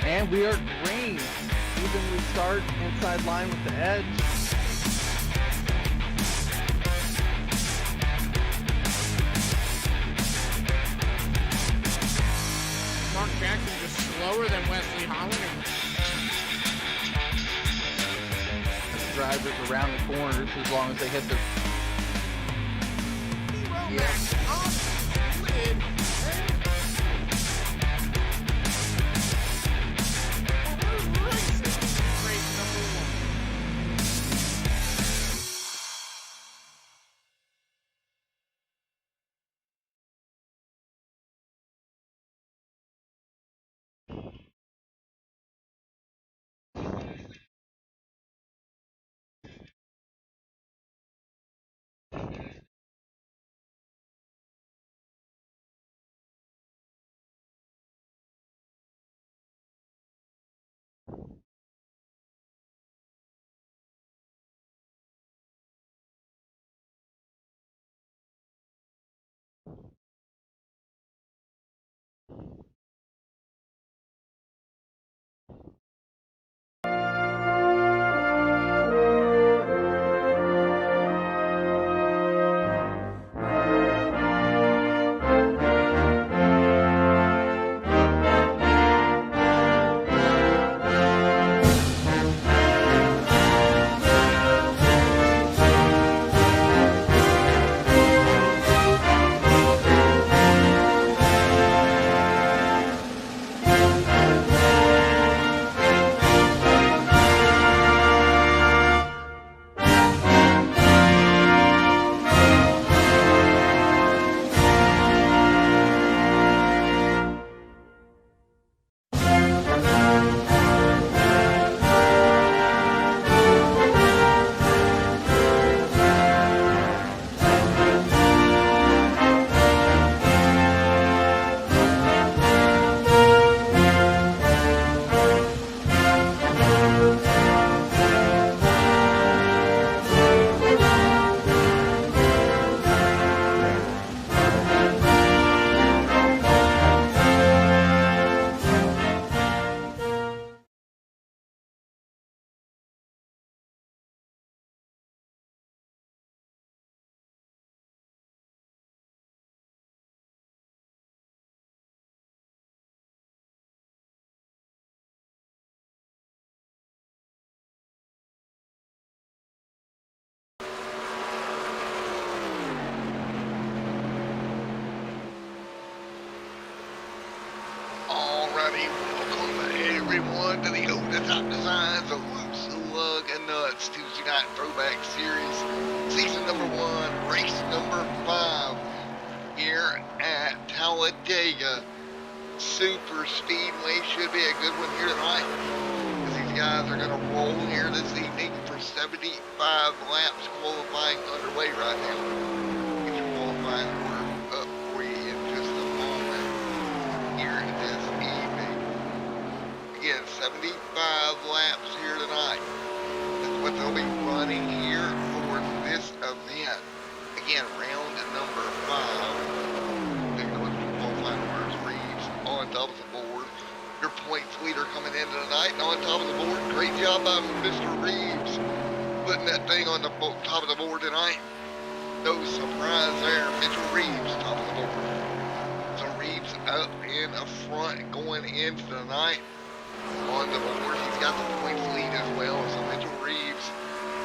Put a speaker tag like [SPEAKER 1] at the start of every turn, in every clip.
[SPEAKER 1] And we are green. Evenly start inside line with the edge.
[SPEAKER 2] Mark Jackson just slower than Wesley Holland.
[SPEAKER 1] The drivers around the corners as long as they hit the...
[SPEAKER 3] Welcome everyone to the Top Designs of Lugnuts Tuesday Night Throwback Series, Season number 1, Race number 5, here at Talladega Super Speedway. Should be a good one here tonight, because these guys are going to roll here this evening for 75 laps. Qualifying underway right now. Get your qualifying order up for you in just a moment here this evening. Again, 75 laps here tonight. That's what they'll be running here for this event. Again, round number 5. Take a look at your qualifying orders. Reeves on top of the board. Your points leader coming into tonight on top of the board. Great job by Mr. Reeves putting that thing on the top of the board tonight. No surprise there. Mitchell Reeves, top of the board. So Reeves up in the front going into the night on the board. He's got the points lead as well. So Mitchell Reeves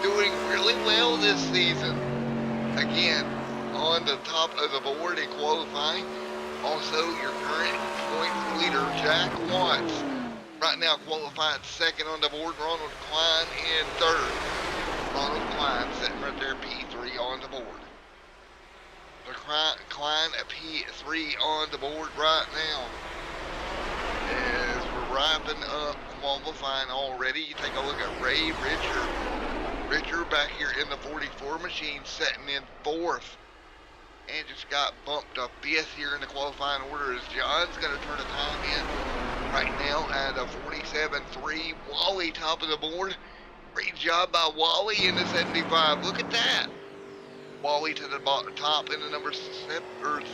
[SPEAKER 3] doing really well this season. Again, on the top of the board in qualifying. Also, your current points leader, Jack Watts, right now qualified second on the board. Ronald Klein in third. Ronald Klein sitting right there, P3 on the board. The Klein at P3 on the board right now. As we're wrapping up qualifying already, you take a look at Ray Richard. Richard back here in the 44 machine, setting in fourth. And just got bumped up fifth here in the qualifying order as John's going to turn the time in right now at a 47.3. Wally top of the board. Great job by Wally in the 75. Look at that. Wally to the top in the number 7 or 2.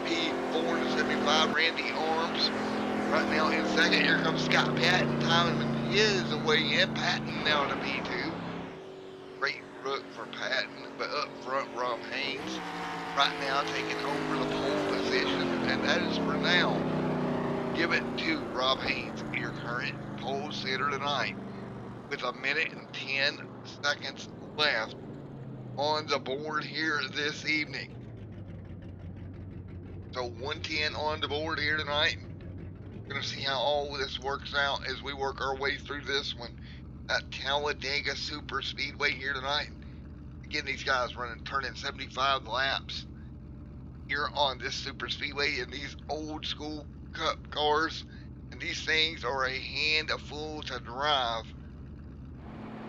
[SPEAKER 3] P475 Randy Arms. Right now in second, here comes Scott Patton timing his way in. Patton now to P2. Great look for Patton, but up front, Rob Haynes. Right now taking over the pole position, and that is for now. Give it to Rob Haynes, your current pole sitter tonight, with 1 minute and 10 seconds left on the board here this evening. So 110 on the board here tonight. We're going to see how all this works out as we work our way through this one at Talladega Super Speedway here tonight. Again, these guys turning 75 laps here on this super speedway in these old school cup cars, and these things are a handful to drive,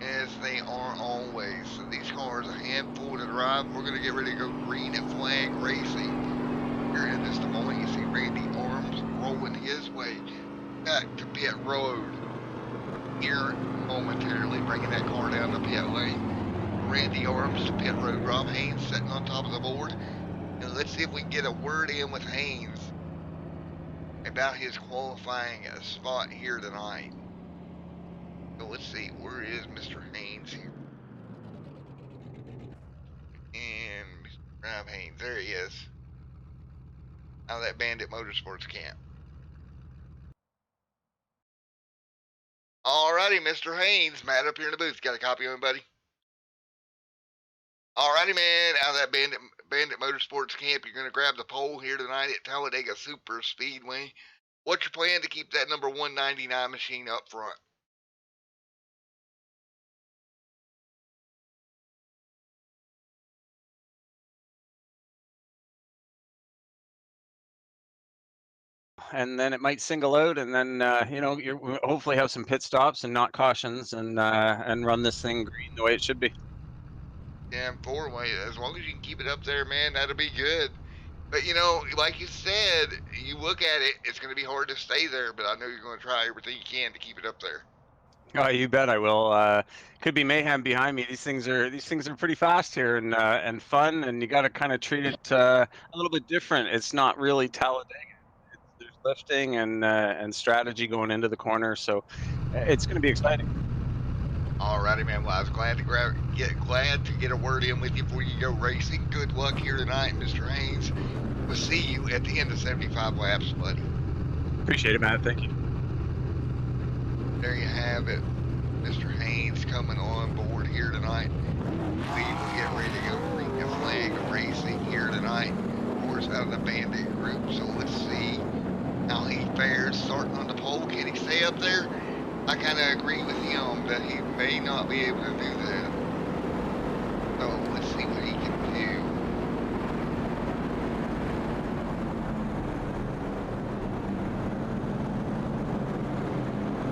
[SPEAKER 3] as they are always. So these cars are a handful to drive. We're going to get ready to go green and flag racing here in just a moment. You see Randy Arms rolling his way back to pit road here momentarily, bringing that car down the pit lane. Randy Arms to pit road. Rob Haynes sitting on top of the board. And let's see if we can get a word in with Haynes about his qualifying spot here tonight. So let's see, where is Mr. Haynes here? And Mr. Rob Haynes, there he is. Out of that Bandit Motorsports camp. Alrighty, Mr. Haynes, Matt up here in the booth. Got a copy of him, buddy? Alrighty, man, out of that Bandit Motorsports camp, you're going to grab the pole here tonight at Talladega Super Speedway. What's your plan to keep that number 199 machine up front?
[SPEAKER 4] And then it might single out, and then you hopefully have some pit stops and not cautions, and run this thing green the way it should be.
[SPEAKER 3] Damn, four-way, as long as you can keep it up there, man, that'll be good. But like you said, you look at it, it's going to be hard to stay there, but I know you're going to try everything you can to keep it up there.
[SPEAKER 4] Oh, you bet I will. Could be mayhem behind me. These things are pretty fast here, and fun, and you got to kind of treat it a little bit different. It's not really Talladega. There's lifting and strategy going into the corner, so it's going to be exciting.
[SPEAKER 3] Alrighty, man. Well, I was glad to get a word in with you before you go racing. Good luck here tonight, Mr. Haynes. We'll see you at the end of 75 laps, buddy.
[SPEAKER 4] Appreciate it, Matt. Thank you.
[SPEAKER 3] There you have it, Mr. Haynes coming on board here tonight. We will get ready to go green and flag racing here tonight. Of course, out of the Bandit group. So let's see how he fares starting on the pole. Can he stay up there? I kind of agree with him that he may not be able to do that. So let's see what he can do.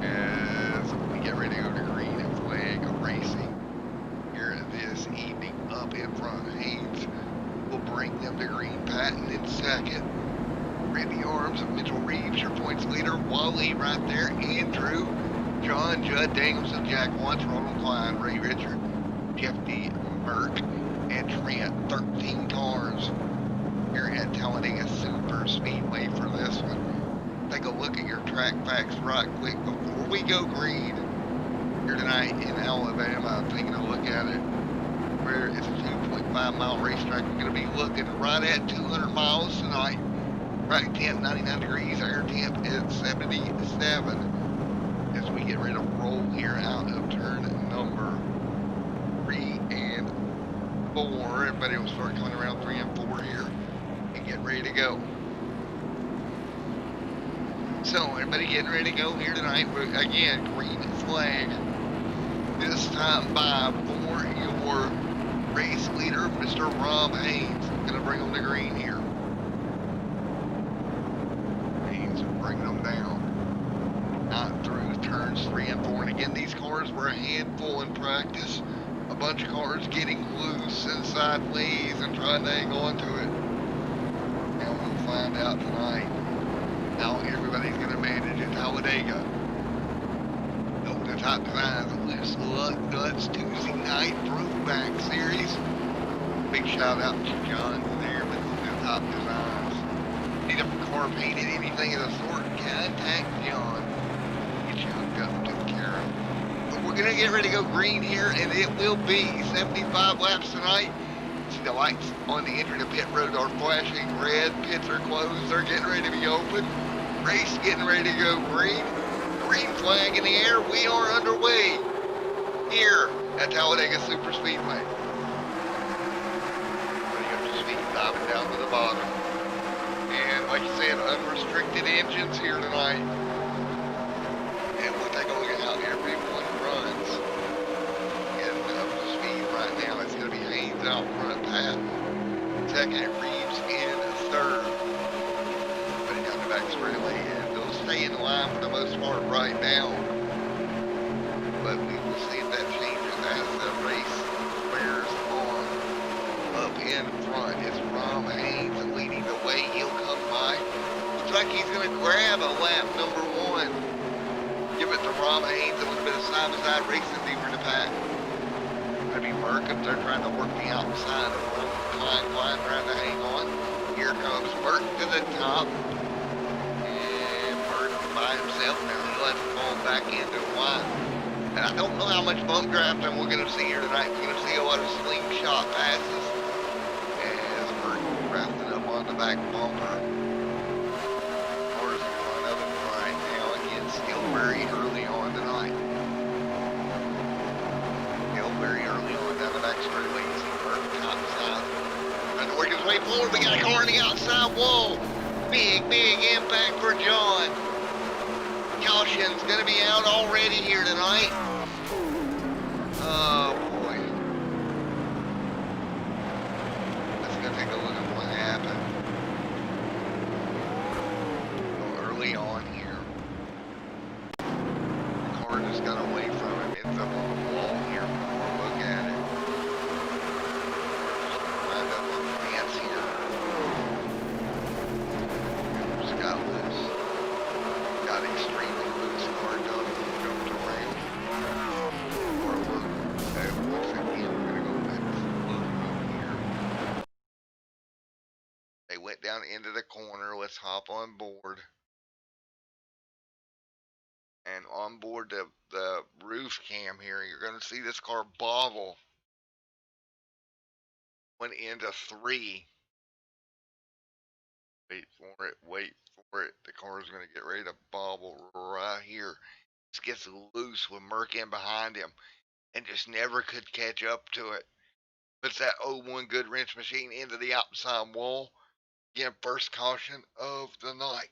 [SPEAKER 3] As we get ready to go to green and flag racing here this evening up in front. Haynes will bring them to green. Patton in second. Randy Arms and Mitchell Reeves, your points leader. Wally right there. Andrew, John, Judd Danielson, Jack Watts, Ronald Klein, Ray Richard, Jeff D. Burke, and Trent. 13 cars here at Talladega Super Speedway for this one. Take a look at your track facts right quick before we go green here tonight in Alabama. I'm taking a look at it. Where it's a 2.5-mile racetrack. We're going to be looking right at 200 miles tonight. Track temp 99 degrees, air temp at 77. As we get ready to roll here out of turn number 3 and 4. Everybody will start coming around 3 and 4 here and get ready to go. So everybody getting ready to go here tonight. Again, green flag. This time by for your race leader, Mr. Rob Haynes. Gonna bring them to green here. Haynes bringing them down. Not through turns 3 and 4. And again, these cars were a handful in practice. A bunch of cars getting loose and sideways and trying to hang on to it. And we'll find out tonight how everybody's going to manage at Talladega. Over the top designs of this Lugnuts Tuesday night Throwback series. Big shout out to John there with the top designs. Need a car painted, anything of the sort, contact John. Get you hooked up, took care of. But we're gonna get ready to go green here, and it will be 75 laps tonight. See the lights on the entry to pit road are flashing red. Pits are closed. They're getting ready to be open. Race getting ready to go green. Green flag in the air. We are underway here at Talladega Super Speedway. Putting up to speed, diving down to the bottom. And like you said, unrestricted engines here tonight. And we'll take a look at how everyone runs. Getting up to speed right now. It's going to be Haynes out front, Pat second, Reeves in third. Putting down the back straightaway, and they'll stay in line for the most part right now. But we will see if that changes as the race wears on. Up in front is Rom Haynes leading the way. He'll come by. Looks like he's going to grab a lap number one. Give it to Rom Haynes, a little bit of side-by-side racing deeper in the pack. Going to be Merck up there trying to work the outside of Klein trying to hang on. Here comes Merck to the top. And Merck by himself now. He'll have to fall back into line. And I don't know how much bump drafting we're going to see here tonight. We're going to see a lot of slingshot passes as Merck drafting up on the back bumper. Cars in front of him right now. Again, still very early on tonight. Still very early on down the back straightaway. You see Merck top side. Trying to work his way forward. We got a car on the outside wall. Big impact for John. Caution's going to be out already here tonight. Oh boy. Let's go take a look at what happened. Early on here. The car just got away from him. Ends up on the wall here. We'll look at it. Wind up on the fence here. Just got loose. Got extremely loose. Car done. Jumped around. Or look. Once again, we're going to go back to the look here. They went down into the corner. Let's hop on board. And on board the roof cam here, you're going to see this car bobble. Went into 3. Wait for it. The car is going to get ready to bobble right here. This gets loose with Merck in behind him and just never could catch up to it. Puts that 0-1 good wrench machine into the outside wall. Again, first caution of the night.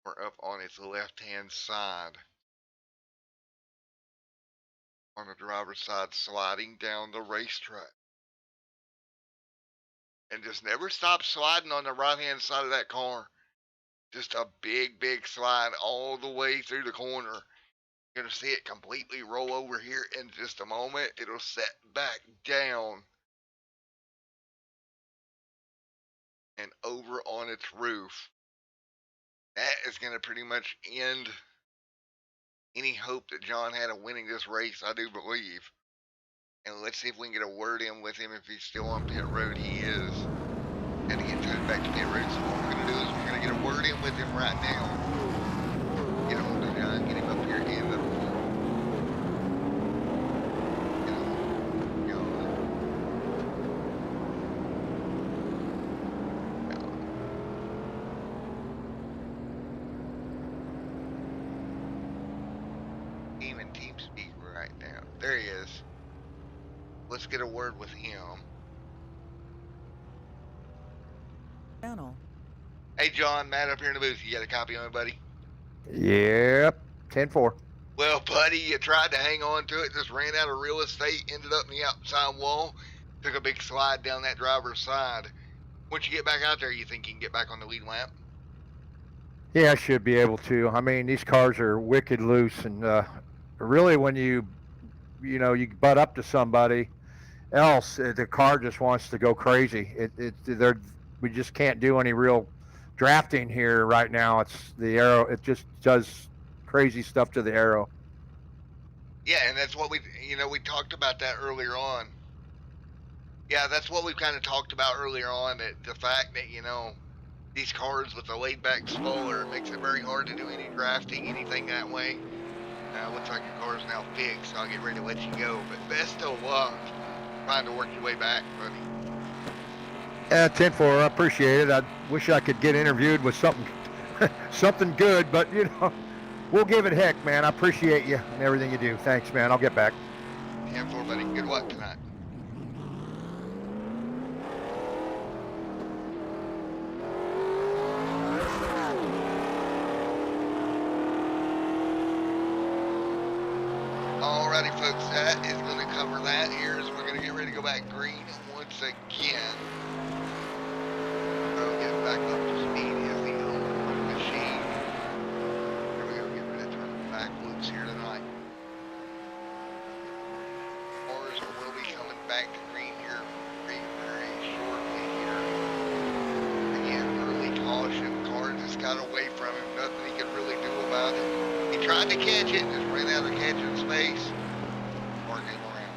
[SPEAKER 3] We're up on its left-hand side. On the driver's side, sliding down the racetrack. And just never stop sliding on the right-hand side of that car. Just a big slide all the way through the corner. You're going to see it completely roll over here in just a moment. It'll set back down. And over on its roof. That is going to pretty much end any hope that John had of winning this race, I do believe. And let's see if we can get a word in with him if he's still on pit road. He is. Got to get back to pit road. So what we're going to do is we're going to get a word in with him right now. Get him to John, get him up here in the pool. Get him, team speak right now. There he is. Let's get a word with him.
[SPEAKER 5] Channel.
[SPEAKER 3] Hey John, Matt up here in the booth. You got a copy on it, buddy?
[SPEAKER 1] Yep, 10-4.
[SPEAKER 3] Well, buddy, you tried to hang on to it, just ran out of real estate, ended up in the outside wall, took a big slide down that driver's side. Once you get back out there, you think you can get back on the lead lap?
[SPEAKER 6] Yeah, I should be able to. I mean, these cars are wicked loose, and really, when you butt up to somebody else, the car just wants to go crazy. We just can't do any real drafting here right now. It's the aero. It just does crazy stuff to the aero.
[SPEAKER 3] Yeah, and that's what we talked about that earlier on. Yeah, that's what we've kind of talked about earlier on, that the fact that, these cars with the laid back spoiler makes it very hard to do any drafting, anything that way. Looks like your car's now fixed, so I'll get ready to let you go. But best of luck trying to work your way back, buddy.
[SPEAKER 6] 10-4, I appreciate it. I wish I could get interviewed with something something good, but we'll give it heck, man. I appreciate you and everything you do. Thanks, man. I'll get back.
[SPEAKER 3] 10-4, buddy. Good luck tonight. Alrighty, folks, that is going to cover that here as we're going to get ready to go back green once again. So getting back up to speed is the old machine. Here we go, get ready to turn back loose here tonight. Cars will be coming back to green here very shortly here. Again, early caution. Car just got away from him. Nothing he could really do about it. He tried to catch it, just ran out of catching space. Car came around.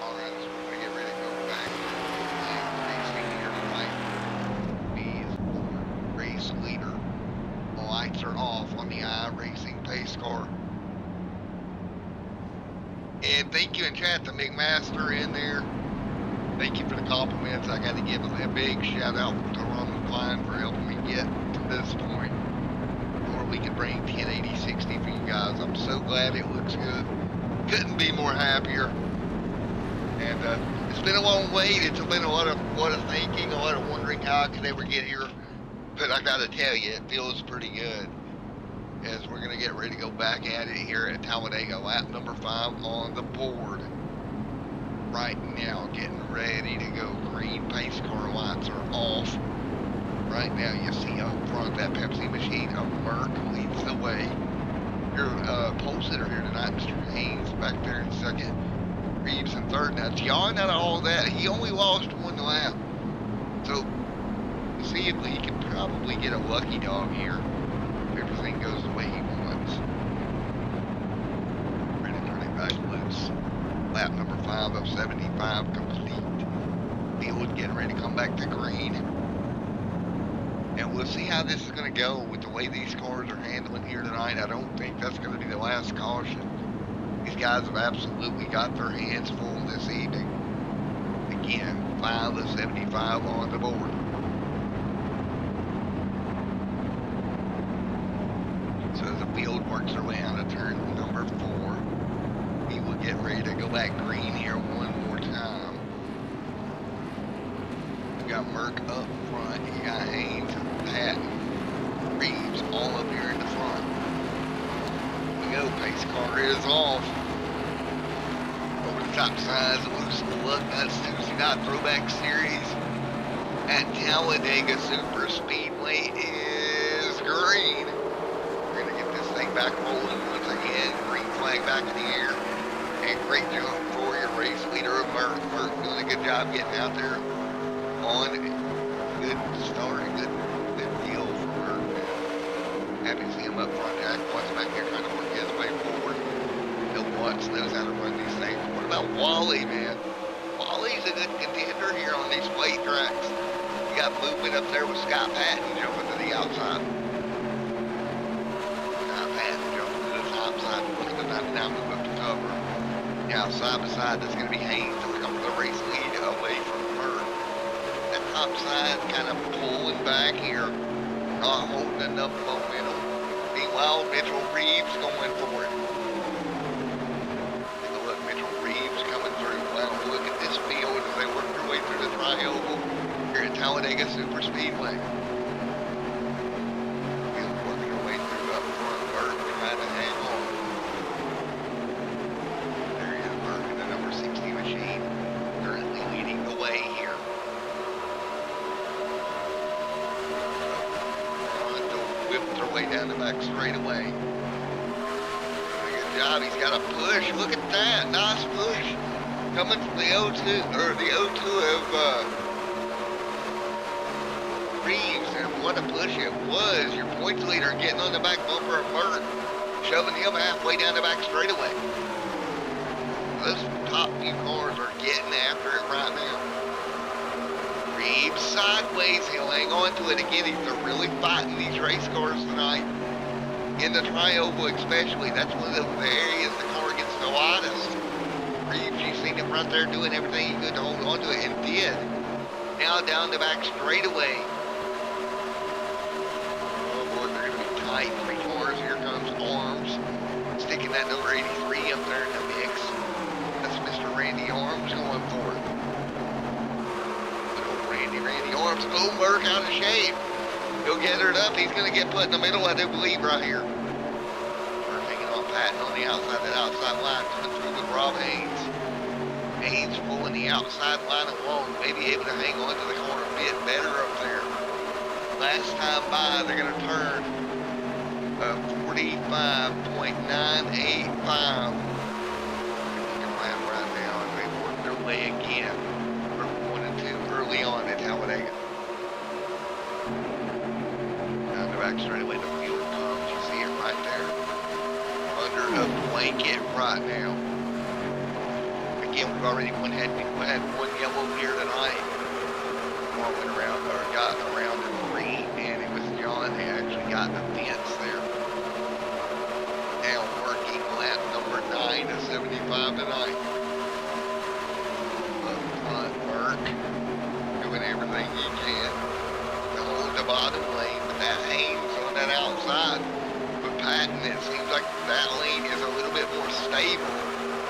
[SPEAKER 3] Alright, so we're going to get ready to go back and racing here tonight. Race leader. The lights are off on the iRacing pace car. And thank you in chat to McMaster in there. Thank you for the compliments. I got to give a big shout out to Ron McCline for helping me get to this point. We can bring 1080-60 for you guys. I'm so glad it looks good. Couldn't be more happier. And it's been a long wait. It's been a lot of thinking, a lot of wondering how I could ever get here. But I gotta tell you, it feels pretty good. As we're gonna get ready to go back at it here at Talladega, lap number 5 on the board. Right now, getting ready to go. Green pace car lights are off. Right now, you see up front that Pepsi machine of Merck leads the way. Your pole sitter here tonight, Mr. Haynes, back there in second. Reeves in third. Now, John, out of all that, he only lost 1 lap. So, see if he can probably get a lucky dog here. If everything goes the way he wants. Ready to turn it back loose. Lap number 5 of 75 complete. Field getting ready to come back to green. And we'll see how this is going to go with the way these cars are handling here tonight. I don't think that's going to be the last caution. These guys have absolutely got their hands full this evening. Again, 5 of 75 on the board. So as the field works their way out of turn number 4, we will get ready to go back green here one more time. You got Merck up front, you got Haynes, Patton, Reeves all up here in the front. Here we go, pace car is off. Over the top sides of the Lugnuts Tuesday night Throwback Series at Talladega Super Speedway is green. We're going to get this thing back rolling once again. Green flag back in the air. And great job for your race leader of Merck. Merck doing a good job getting out there on good start, a good deal for her. Happy to see him up front. Jack Watts back here trying to work his way forward. Bill Watts knows how to run these things. What about Wally, man? Wally's a good contender here on these weight tracks. You got movement up there with Scott Patton jumping to the outside. Scott Patton jumping to the top side, looking to now move up to cover. Now side by side, that's going to be Haynes to come to the race lead away from Merck. That top side kind of pulling back here, not holding enough momentum. Meanwhile, Mitchell Reeves going for it. Take a look, Mitchell Reeves coming through. Wow, look at this field as they work their way through the tri-oval here at Talladega Super Speedway. Field working their way through up front. Merck trying to hang on. There is Merck in the number 60 machine, currently leading the way here. Their way down the back straightaway. Good job. He's got a push. Look at that. Nice push. Coming from the O2 of Reeves. And what a push it was. Your points leader getting on the back bumper of Merck. shoving him halfway down the back straightaway. Those top few cars are getting after it right now. Reeves sideways, he'll hang on to it again. They're really fighting these race cars tonight. In the tri-oval especially, that's one of the areas the car gets the widest. Reeves, you've seen him right there doing everything he could to hold on to it, and did. Now down the back straightaway. Oh boy, they're going to be tight. 3 cars. Here comes Arms, sticking that number 83 up there in the mix. That's Mr. Randy Arms going for it. Good old Randy Arms. Oh, Merck out of shape. He'll gather it up. He's going to get put in the middle, I do believe, right here. Merck hanging on Patton on the outside, that outside line, coming through with Rob Haynes. Haynes pulling the outside line along, maybe able to hang on to the car a bit better up there. Last time by, they're going to turn 45.985. Lap right now, and they work their way again. We're 1 and 2 early on at Talladega. Down the back straightaway, the field comes. You see it right there. Under a blanket right now. Again, we've already had one yellow here tonight. One went around, or got around in green, and it was John. They actually got the fence there. Now working lap number 9 to 75 tonight. Up front, Merck doing everything he can to hold the bottom lane, but that Haynes on that outside. But Patton, it seems like that lane is a little bit more stable.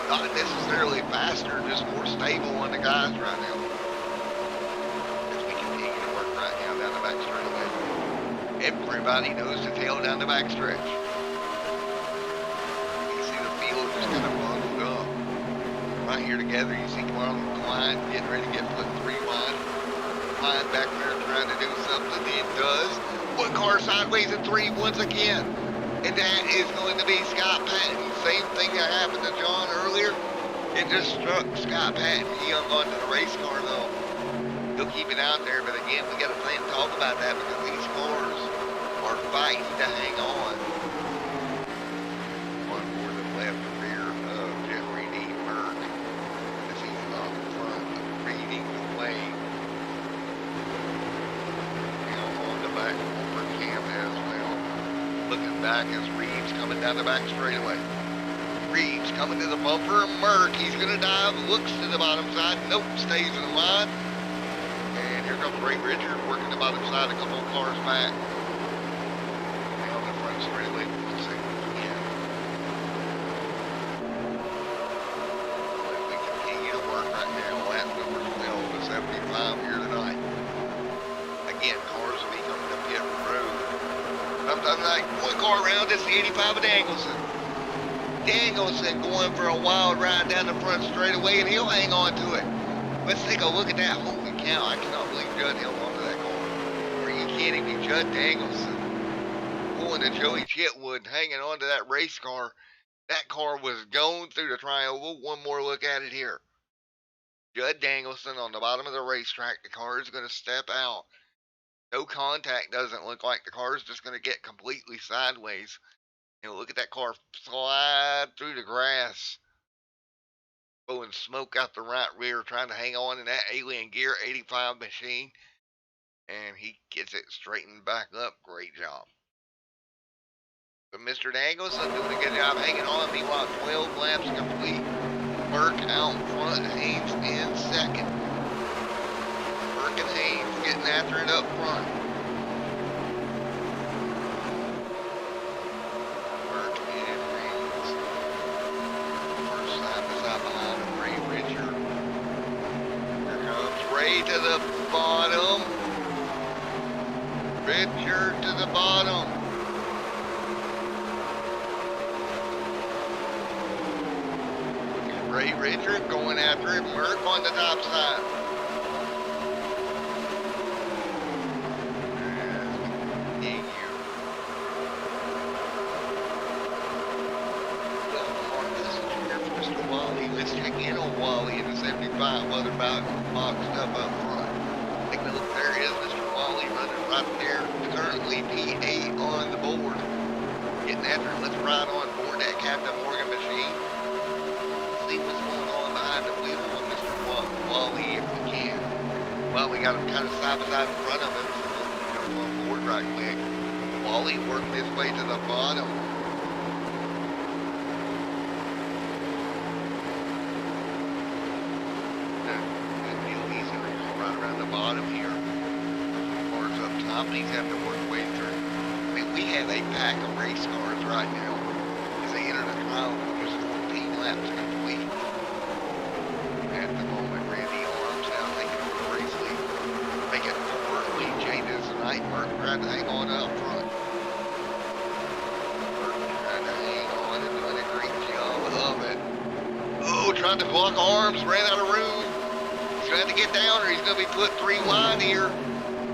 [SPEAKER 3] Not necessarily faster, just more stable on the guys right now. As we continue to work right now down the back straightaway. Everybody knows to tail down the back stretch. You can see the field just kind of bundled up. Right here together, you see Klein getting ready to get put 3 wide. Klein back there trying to do something, he does. 1 car sideways and 3 once again. And that is going to be Scott Patton. Same thing that happened to John earlier. It just struck Scott Patton. He hung on to the race car though. He'll keep it out there, but again, we got to plan to talk about that because these cars are fighting to hang on. One more than left rear of Jeffrey D. Merck as he's on the front, reading the way. Now on the back over Cam as well. Looking back as Reeves coming down the back straightaway. Reeves coming to the bumper. Merck, he's going to dive, looks to the bottom side. Nope, stays in the line. And here comes Ray Richard working the bottom side a couple of cars back. Now on the front straightaway. Let's see again. We continue to work right now. Lap number 12 to 75 here tonight. Again, cars will be coming up pit road. Sometimes like 1 car around, it's the 85 of Danielson. Danielson going for a wild ride down the front straightaway, and he'll hang on to it. Let's take a look at that. Holy cow, I cannot believe Judd held on to that car. Are you kidding me? Judd Danielson pulling to Joey Chitwood, hanging on to that race car. That car was going through the tri-oval. One more look at it here. Judd Danielson on the bottom of the racetrack. The car is going to step out. No contact, doesn't look like. The car is just going to get completely sideways. And look at that car slide through the grass. Blowing smoke out the right rear, trying to hang on in that Alien Gear 85 machine. And he gets it straightened back up. Great job. But Mr. Danielson doing a good job hanging on. Meanwhile, 12 laps complete. Merck out front, Haynes in second. Merck and Haynes getting after it up front. Merck and Haynes. First side to side behind him, Ray Richard. Here comes Ray to the bottom. Richard to the bottom. Ray Richard going after it. Merck on the top side. Let's check in on Wally in the 75 while they're about boxed up front. Take a look, there is Mr. Wally running right there. Currently P8 on the board. Getting after it. Let's ride on aboard that Captain Morgan machine. See what's going on behind the wheel of Mr. Wally if we can. Well, we got him kind of side by side in front of him, so we'll jump on board right quick. Wally working his way to the bottom. Good deal, he's going to come right around the bottom here. Cars up top, and he's having to work his way through. I mean, we have a pack of race cars right now as they enter the trial. There's 14 laps complete. At the moment, Randy Arms now taking over the race lead. Making forward lead changes tonight. Burton trying to hang on up front. Burton trying to hang on and doing a great job of it. Oh, trying to block Arms, ran out of room. He's going to have to get down or he's going to be put 3 wide here.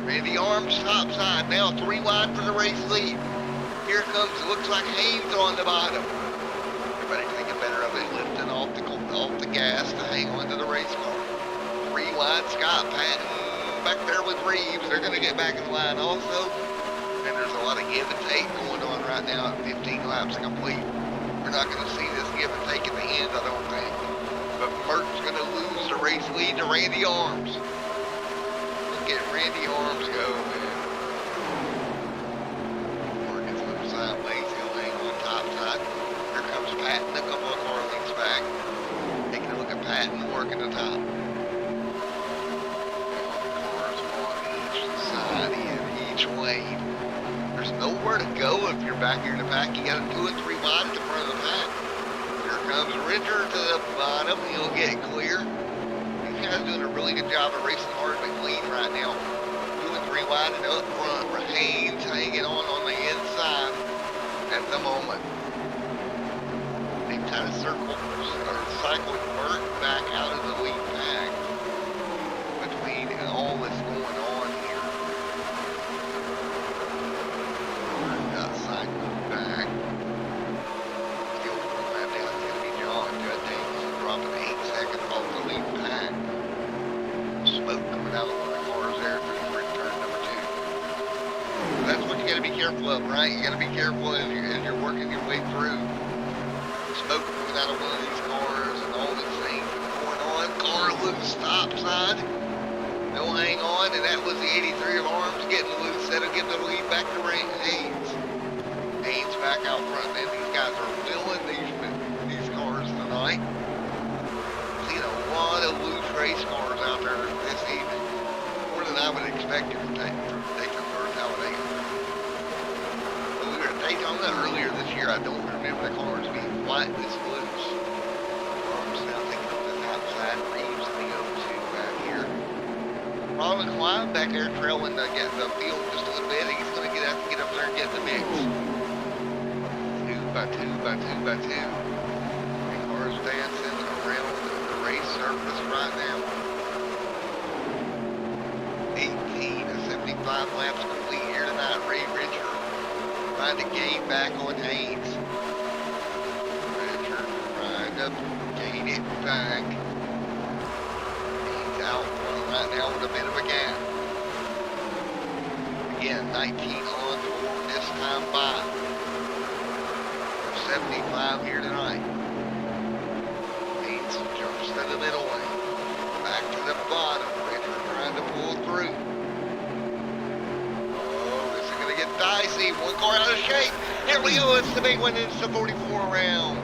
[SPEAKER 3] Randy Arms top side, now 3 wide for the race lead. Here comes, looks like Haynes on the bottom. Everybody thinking better of it, lifting off the gas to hang on to the race car. 3 wide, Scott Patton back there with Reeves. They're going to get back in the line also. And there's a lot of give and take going on right now at 15 laps complete. We're not going to see this give and take at the end, I don't think. But Merton's going to lose the race lead to Randy Arms. Look at Randy Arms go, man. Morgan's on the sideways, he'll hang on top side. Here comes Patton, a couple of car lengths back. Taking a look at Patton working the top. Cars on each side and each lane. There's nowhere to go if you're back here in the pack. You got to 2 and 3 wide at the front of the pack. Here comes Ritter to the bottom. He'll get clear. These guys doing a really good job of racing hard but clean right now. 2 and 3 wide and up front. Haynes hanging on the inside at the moment. They've kind of cycled Burt back out of the lead pack between all that's going on here. Burt got cycled back. Still pulling that down. It's going to be John. Judd Davis dropping 8 seconds off the lead pack. Smoke coming out of one of the cars there for turn number 2. That's what you got to be careful of, right? You got to be careful as you're working your way through. Smoke coming out of one of these cars and all these things going on. Car loose, stop side. They'll hang on, and that was the 83 of Arms getting loose. That'll give the lead back to Haynes. Haynes back out front. Man, these guys are filling these cars tonight. Seeing a lot of loose race cars out there this evening. More than I would expect it from Daytona or Talladega. When we were at Daytona earlier this year, I don't remember the cars being quite this loose. Arms now taking up the top side. Reeves in the 0-2 back here. Ron Klein back there trailing the field just a little bit. He's going to have to get up there and get the mix. 2 by 2 by 2 by 2. Three cars dancing around the race surface right now. 18 to 75 laps complete here tonight. Ray Richard trying to gain back on Haynes. Richard trying to gain it back. He's out front right now with a bit of a gap. Again, 19 on for this time by. 75 here tonight. Haynes jumps to the middle lane. Back to the bottom. Richard trying to pull through. Oh, this is going to get dicey. One car out of shape. Here we go. It's the big one. It's the 44 round.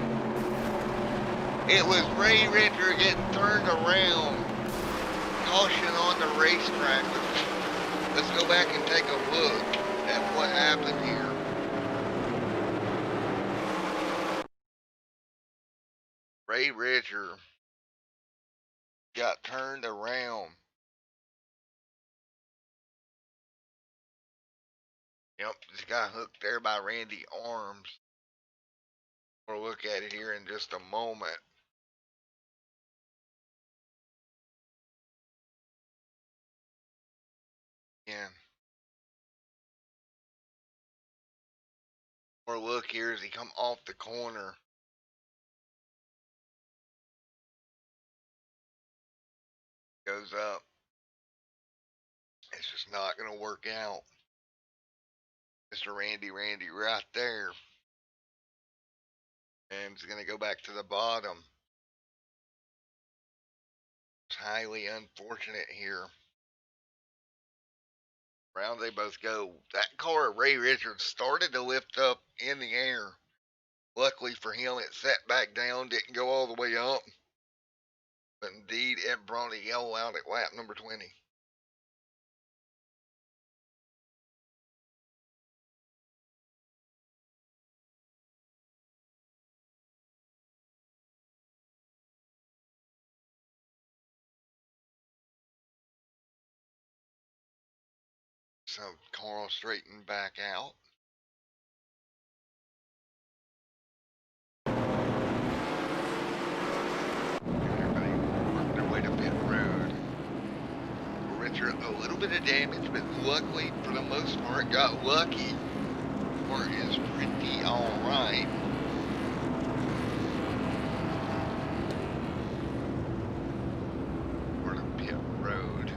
[SPEAKER 3] It was Ray Ritter getting turned around. Caution on the racetrack. Let's go back and take a look at what happened here. Ray Ritter got turned around. Yep, just got hooked there by Randy Arms. We'll look at it here in just a moment. Yeah. More look here as he come off the corner. Goes up. It's just not going to work out. Mr. Randy right there. And it's going to go back to the bottom. It's highly unfortunate here. Round they both go. That car, Ray Richards, started to lift up in the air. Luckily for him, it set back down, didn't go all the way up. But indeed, it brought a yellow out at lap number 20. So Carl straightened back out. Everybody worked their way to pit road. Richard, a little bit of damage, but luckily, for the most part, got lucky. Car is pretty alright. We're to pit road.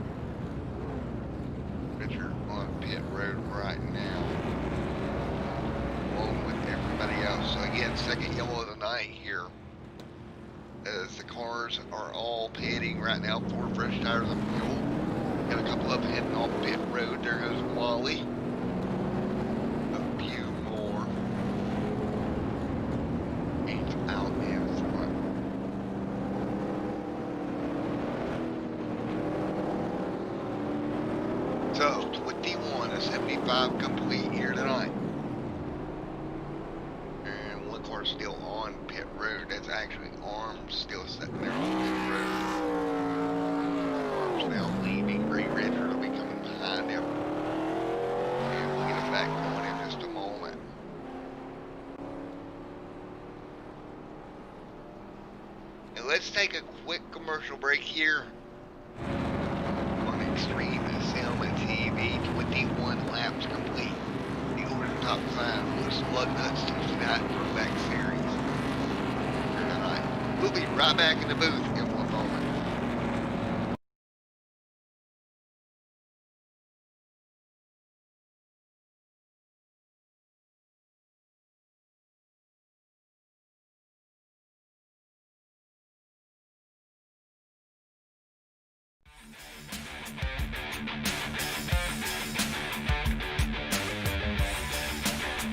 [SPEAKER 3] Richard on pit road right now, along with everybody else. So again, second yellow of the night here, as the cars are all pitting right now for fresh tires and fuel. Got a couple up heading off pit road. There goes Wally. A few more. He's out in front. So 21 of 75 complete here tonight. And one car still on pit road. That's actually Arms still sitting there on pit road. Arms now leaving. Ray Richard will be coming behind him. And we'll get us back going in just a moment. And let's take a quick commercial break here on Extreme Sim TV. 21 laps complete. The over-the-top design was Lugnuts Tuesday night Throwback series here tonight. We'll be right back in the booth in one moment.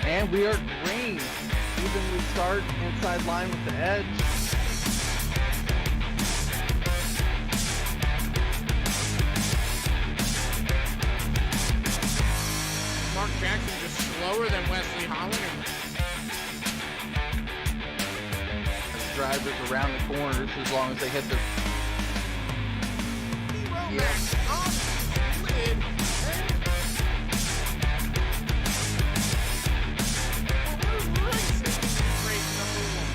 [SPEAKER 1] And we are green. Evenly start inside line with the edge.
[SPEAKER 2] Mark Jackson just slower than Wesley Holland.
[SPEAKER 1] As drivers around the corners, as long as they hit their
[SPEAKER 2] Max off lid. We're racing race number 1.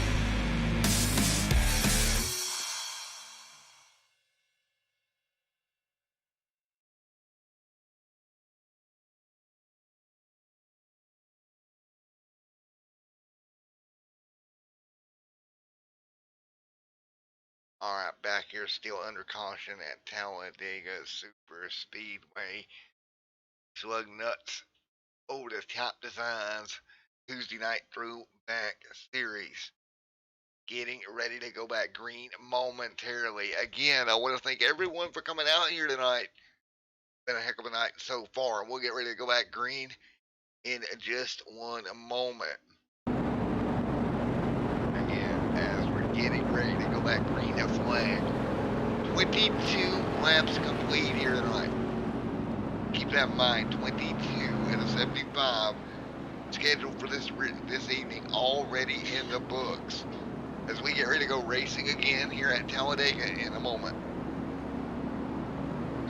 [SPEAKER 3] All right, back here still under caution at Talladega Super Speedway. Lugnuts over the top designs Tuesday night Throwback series. Getting ready to go back green momentarily. Again, I want to thank everyone for coming out here tonight. Been a heck of a night so far. We'll get ready to go back green in just one moment. Again, as we're getting ready to go back green, a flag. 22 laps complete here tonight. Keep that in mind, 22 out of 75 scheduled for this evening, already in the books. As we get ready to go racing again here at Talladega in a moment.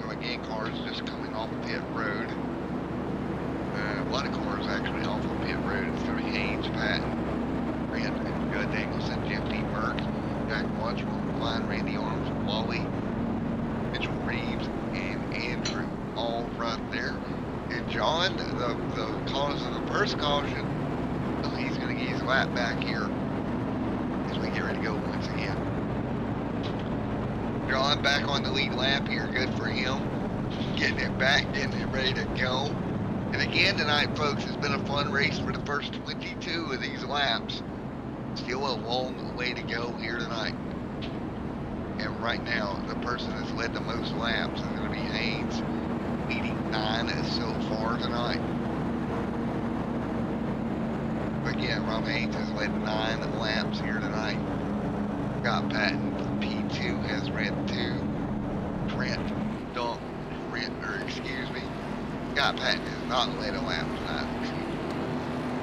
[SPEAKER 3] So again, cars just coming off of pit road. A lot of cars actually off of pit road. It's going to be Haynes, Patton, Brent, Judd Danielson, Jeff D. Burke, Jack Watchwell, Klein, Randy Arms, Wally, Mitchell Reeves, and Andrew, all right there. And John, the cause of the first caution, he's going to get his lap back here as we get ready to go once again. John back on the lead lap here, good for him. Getting it back, getting it ready to go. And again tonight, folks, it's been a fun race for the first 22 of these laps. Still a long way to go here tonight. And right now, the person that's led the most laps is going to be Haynes, leading 9 so far tonight. Again, Rob Haynes has led 9 laps here tonight. Scott Patton, P2, has ran 2. Scott Patton has not led a lap tonight.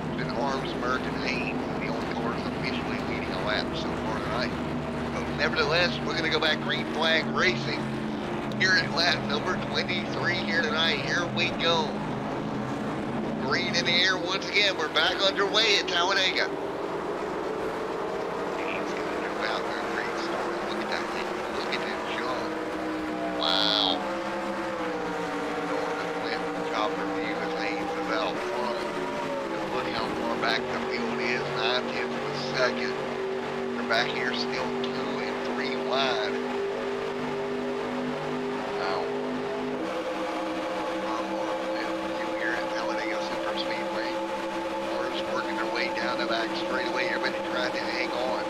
[SPEAKER 3] It's been Arms, Merck, and Haynes, the only cars officially leading a lap so far tonight. But nevertheless, we're going to go back green flag racing here at lap number 23 here tonight. Here we go. Green in the air once again. We're back underway at Talladega. Haynes going to out there. Great start. Look at that thing. Look at that jump. Wow. Chopper view as Haynes is out front. And look how far back the field is. 9/10 of a second. They're back here still 2 and 3 wide. Wow. Here at Talladega Superspeedway. Cars working their way down the back straightaway. Everybody trying to hang on.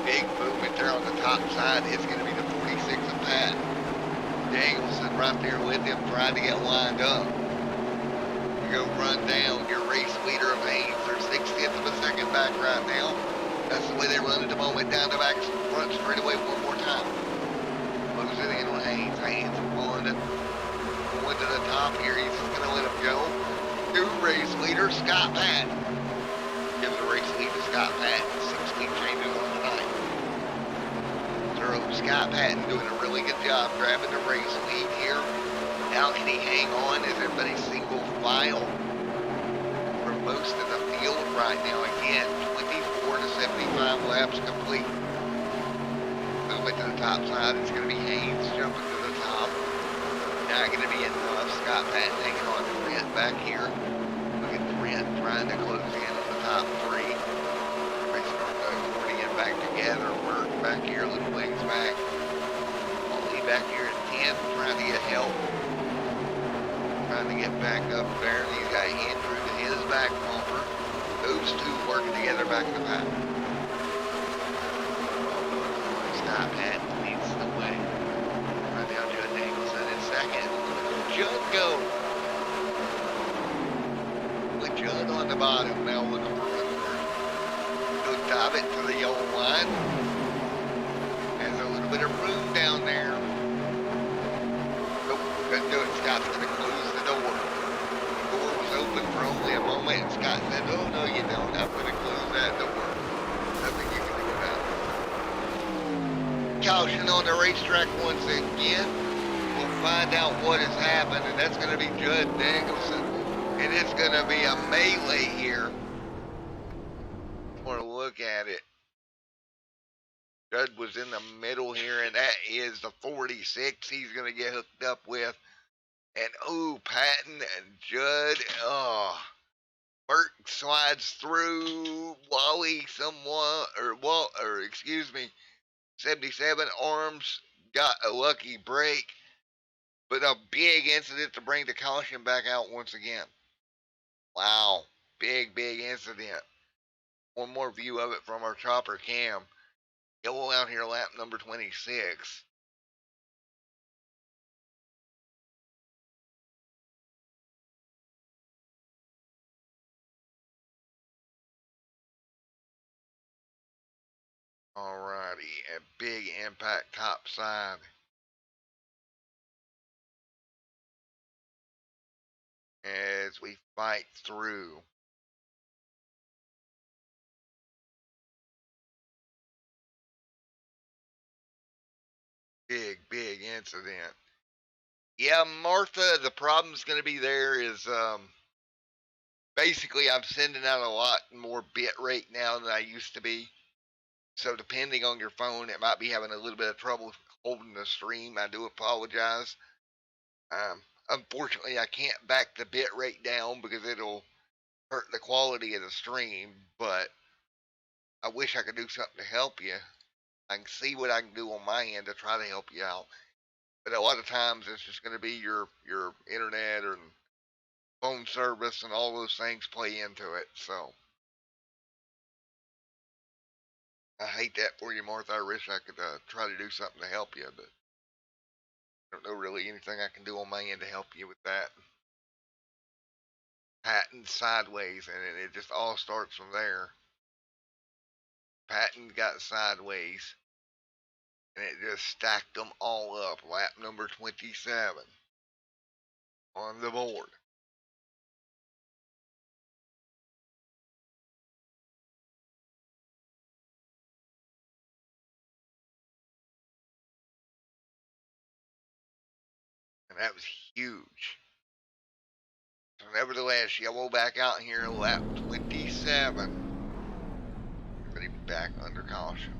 [SPEAKER 3] Big movement there on the top side. It's going to be the 46 of Pat. Danielson right there with him trying to get lined up. You go run down your race leader of Haynes. They're 6/10 of a second back right now. That's the way they run at the moment down the back front straightaway one more time. Closing in on Haynes. Haynes going to the top here. He's just going to let him go. New race leader, Scott Patton. Gives the race lead to Scott Patton. 16 changes on the night. Scott Patton doing a really good job grabbing the race lead here. Now can he hang on? Is everybody single file for most of the field right now? Again, 24 to 75 laps complete. Moving to the top side. It's going to be Haynes jumping to the top. Not going to be enough. Scott Patton hanging on to Trent back here. Look at Trent trying to close in on the top 3. Putting it back together. Work back here, little legs back. Ollie back here at 10, trying to get help. Trying to get back up there. He's got Andrew to his back bumper. Those two working together back in the pack. Scott Patton leads the way. Right now, Judd Danielson in second. Judd go. With Judd on the bottom, now looking for dive it to the yellow line. There's a little bit of room down there. Nope, couldn't do it. Scott's going to close the door. The door was open for only a moment, and Scott said, oh, no, you don't. I'm going to close that door. Nothing you can do about it. Caution on the racetrack once again. We'll find out what has happened, and that's going to be Judd Danielson. And it's going to be a melee here. For a look at it. Judd was in the middle here, and that is the 46 he's going to get hooked up with. And oh, Patton and Judd, oh, Merck slides through. Wally somewhat, or excuse me, 77 Arms got a lucky break, but a big incident to bring the caution back out once again. Wow, big incident. One more view of it from our chopper cam. Yellow out here, lap number 26. Alrighty, a big impact top side. As we fight through. Big incident. Yeah, Martha, the problem's going to be there is basically I'm sending out a lot more bit rate now than I used to be. So depending on your phone, it might be having a little bit of trouble holding the stream. I do apologize. Unfortunately, I can't back the bit rate down because it'll hurt the quality of the stream, but I wish I could do something to help you. I can see what I can do on my end to try to help you out. But a lot of times it's just going to be your internet or phone service and all those things play into it. So I hate that for you, Martha. I wish I could try to do something to help you, but I don't know really anything I can do on my end to help you with that. Patton sideways, and it just all starts from there. Patton got sideways, and it just stacked them all up. Lap number 27 on the board. And that was huge. So nevertheless, yellow back out here, lap 27. Everybody back under caution.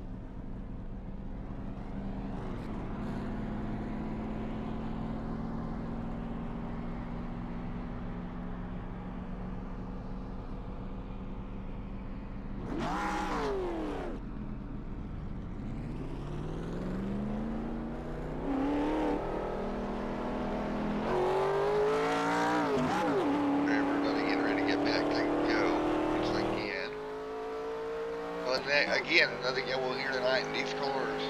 [SPEAKER 3] Again, another yellow here tonight in these cars.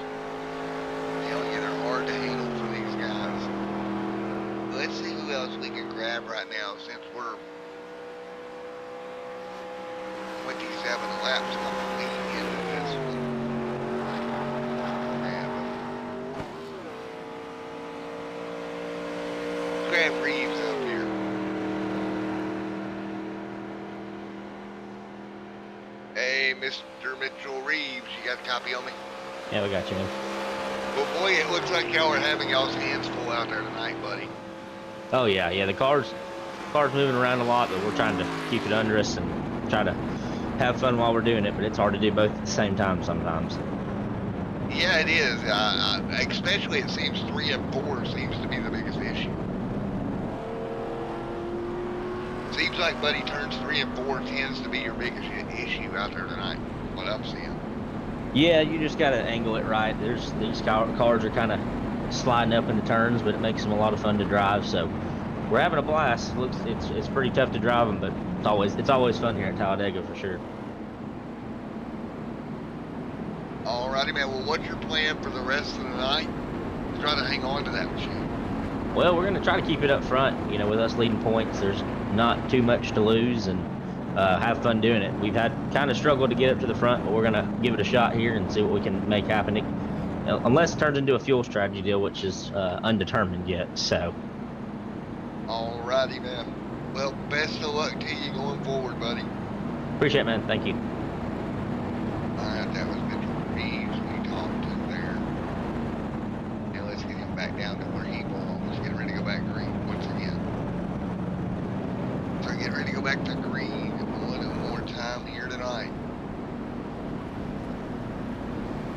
[SPEAKER 3] Telling you, they're hard to handle for these guys. Let's see who else we can grab right now since we're 27 laps complete into this one. Let's grab Reeves up here. Hey, Mr. Mitchell Reeves, you got a copy on me?
[SPEAKER 7] Yeah, we got you, man.
[SPEAKER 3] Well, boy, it looks like y'all are having y'all's hands full out there tonight, buddy.
[SPEAKER 7] Oh yeah, the car's moving around a lot, but we're trying to keep it under us and try to have fun while we're doing it. But it's hard to do both at the same time sometimes.
[SPEAKER 3] Yeah, it is. Especially it seems 3 and 4 seems to be the biggest issue. Seems like buddy turns 3 and 4 tends to be your biggest issue out there tonight. What I'm seeing.
[SPEAKER 7] Yeah, you just gotta angle it right. These cars are kind of sliding up into turns, but it makes them a lot of fun to drive. So we're having a blast. It's pretty tough to drive them, but it's always fun here at Talladega for sure.
[SPEAKER 3] Alrighty, man. Well, what's your plan for the rest of the night? Try to hang on to that machine.
[SPEAKER 7] Well, we're gonna try to keep it up front. You know, with us leading points, there's not too much to lose, and have fun doing it. We've had kind of struggled to get up to the front, but we're gonna give it a shot here and see what we can make happen. Unless it turns into a fuel strategy deal, which is undetermined yet. So.
[SPEAKER 3] Alrighty, man. Well, best of luck to you going forward, buddy.
[SPEAKER 7] Appreciate it, man. Thank you.
[SPEAKER 3] Alright, that was Mitchell Reeves we talked to there. Now let's get him back down to where he belongs. Getting ready to go back green once again. So get ready to go back to green one more time here tonight.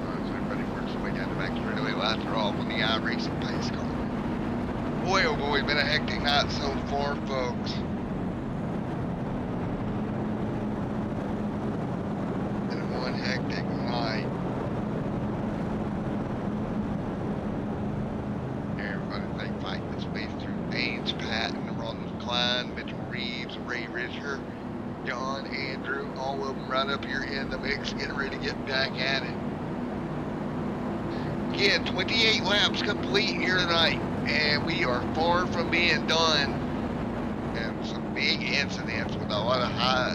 [SPEAKER 3] Alright, so everybody works their way down the back straightaway. Lights are off on the iRacing pace car. Boy, oh boy, been a hectic night so far, folks. Been one hectic night. Everybody they fighting its way through Baines, Patton, Ron Klein, Mitchell Reeves, Ray Richer, John, Andrew, all of them right up here in the mix, getting ready to get back at it. Again, 28 laps complete here tonight, and we are far from being done. And some big incidents with a lot of high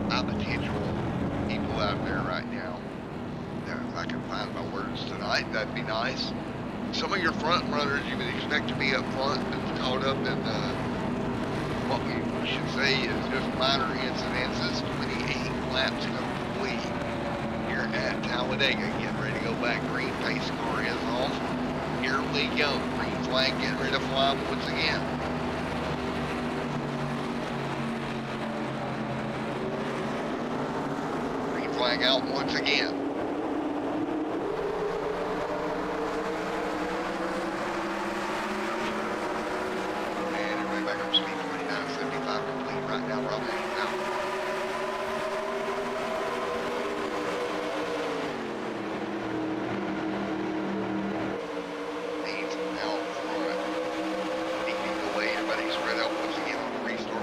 [SPEAKER 3] potential people out there right now. If I can find my words tonight, that'd be nice. Some of your front runners you would expect to be up front, but caught up in what we should say is just minor incidences. 28 laps complete here at Talladega. Getting ready to go back green. Pace car is off. Here we go. Green flag getting ready to fly once again. Green flag out once again. And everybody back up to speed. 29.75 complete right now. Rob Haynes out.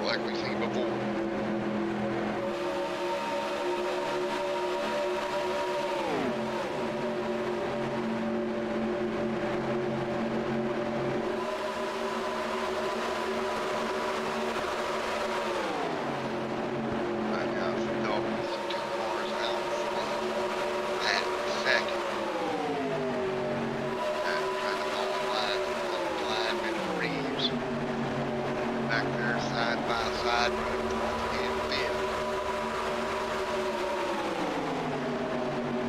[SPEAKER 3] Like we've seen before. inside, running fourth and fifth.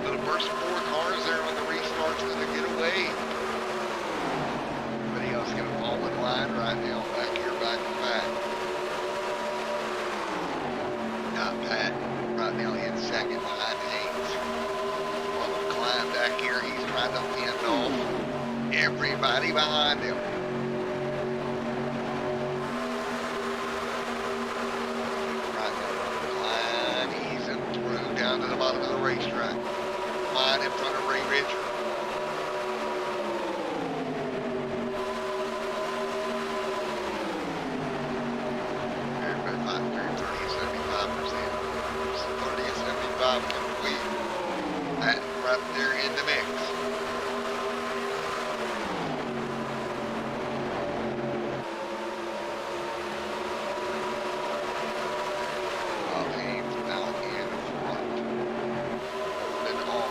[SPEAKER 3] So the first four cars there when the restart's going to get away. Everybody else going to fall in line right now, back here, back to back. Got Pat right now in second behind Haynes. Climb back here, he's trying to fend off everybody behind him. Right now, Climb, easing through down to the bottom of the racetrack. Line in front of Ray Richard. Everybody fighting through 30 to 75%. 30 to 75 complete. That right there in the mix. Haynes out in front. Holding on.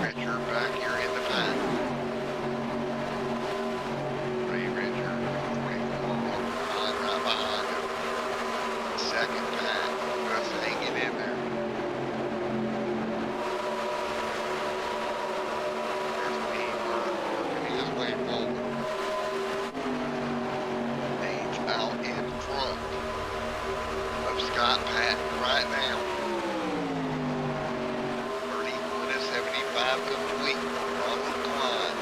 [SPEAKER 3] Richard back here in the pack. Ray Richard, right behind him. Second pack, just hanging in there. There's Beaver working his way forward. Haynes out in front of Scott Patton right now. 31 to 75 complete. Ronald Klein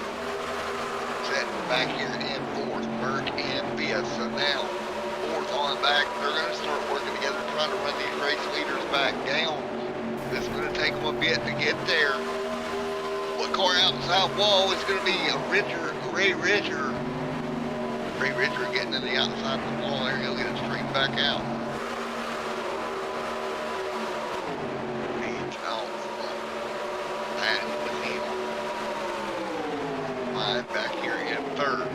[SPEAKER 3] setting back here in fourth. Burke in fifth. So now fourth on back. They're going to start working together trying to run these race leaders back down. It's going to take them a bit to get there. What car outside wall is going to be a Ray Richard. Ray Richard getting to the outside of the wall there. He'll get it straight back out. Haynes out front. Patton with him. Line back here in third.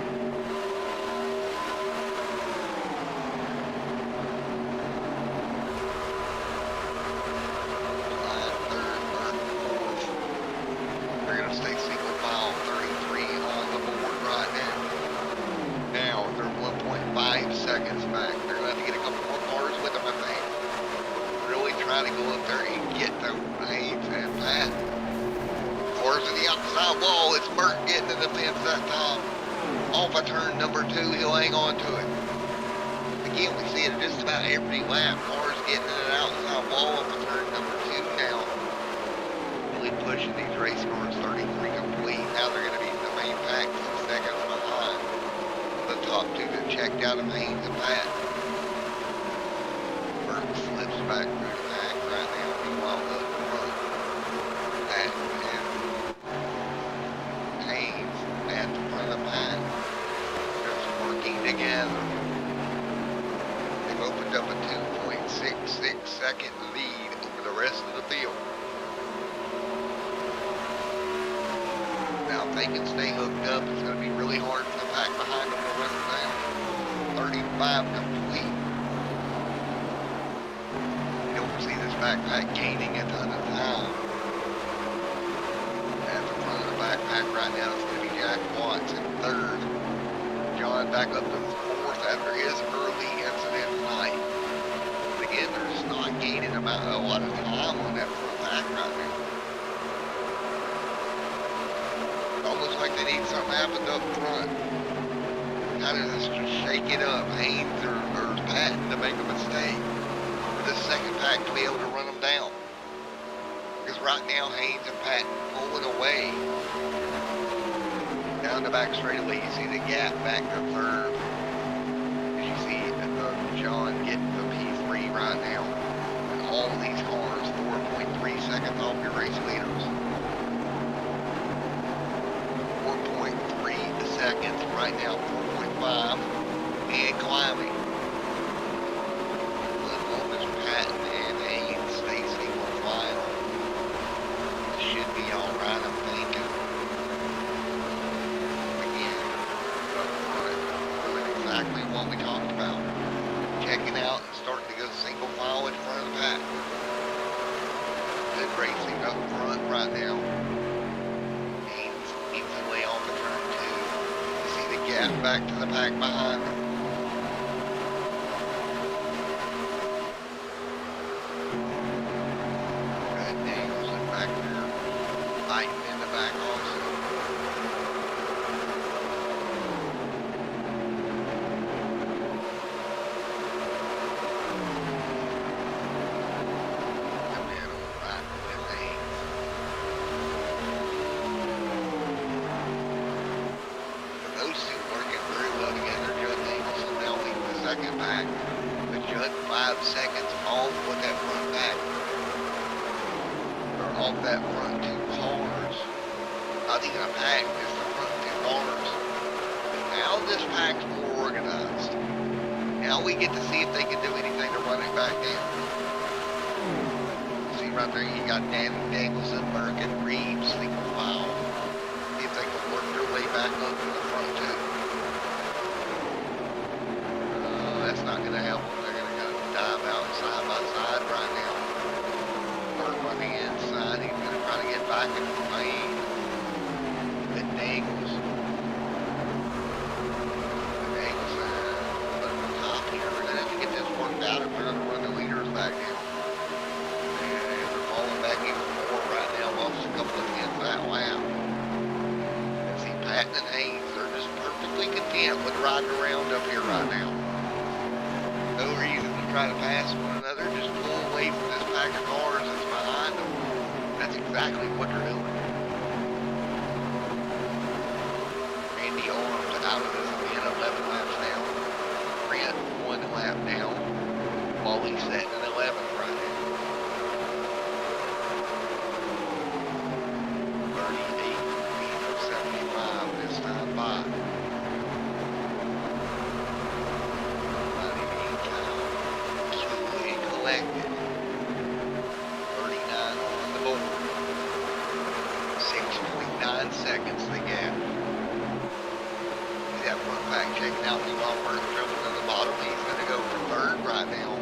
[SPEAKER 3] They're going to stay single file, 33 on the board right now. Now they're 1.5 seconds back. They're going to have to get a couple more cars with them, I think. Really try to go up there and get those Haynes and Pat. Cars to the outside wall. It's Burt getting to the fence that time. Off of turn number 2, he'll hang on to it. Again, we see it just about every lap. Cars getting to the outside wall off of turn number 2 now. Really pushing these race cars, 33 complete. Now they're going to be in the main pack 6 seconds behind the top 2 that checked out of Haynes and Pat. Burke slips back through the pack right now. Meanwhile, up front, Pat and Haynes at the front of the pack. Just working together. They've opened up a 2.66 second lead over the rest of the field. Now if they can stay hooked up, it's going to be really hard for the pack behind them to run them down. 35 complete. You don't see this backpack gaining a ton of time. At the front of the backpack right now, it's going to be Jack Watts in third. John back up to fourth after his early incident night. But again, they're just not gaining a lot of time on that front pack right now. Almost like they need something to happen up front. How does this just shake it up? Haynes or Patton to make a mistake. For the second pack to be able to run them down. Because right now, Haynes and Patton pulling away. Down the back straightaway, you see the gap back to third. You see John getting the P3 right now. And all of these cars, 4.3 seconds off your race leaders. 4.3 seconds, right now 4.5, and climbing. Little Miss Patton and Haynes stay single file. Should be alright, I'm thinking. Again, up front, doing exactly what we talked about. Checking out and starting to go single file in front of the pack. Good racing up front right now. Way off the turn 2. You see the gap back to the pack behind them. second pack. But Judd 5 seconds off with that front pack. Or off that front two cars. Not even a pack, just the front two cars. But now this pack's more organized. Now we get to see if they can do anything to run it back down. See right there, you got Danielson, Burke, and Reeves single file. See if they can work their way back up to the front two. That's not going to help them. They're going to go dive out side by side right now. Burke on the inside. He's going to try to get back in the lane. The Daniels. Out if we're going to run the leaders back down. And they're falling back even more right now. Lost a couple of tenths that lap. And see, Patton and Haynes, they're just perfectly content with riding around up here right now. No reason to try to pass one another. Just pull away from this pack of cars that's behind them. That's exactly what they're doing. Randy Arms out of this 10, 11 laps down. Brent 1 lap down. Wally's setting an 11 right now. 38 feet of 75 this time by. Running in time. Truly collected. 39 on the board. 6.9 seconds to gap. See that front pack checking out the bumper and jumping to the bottom. He's going to go for third right now.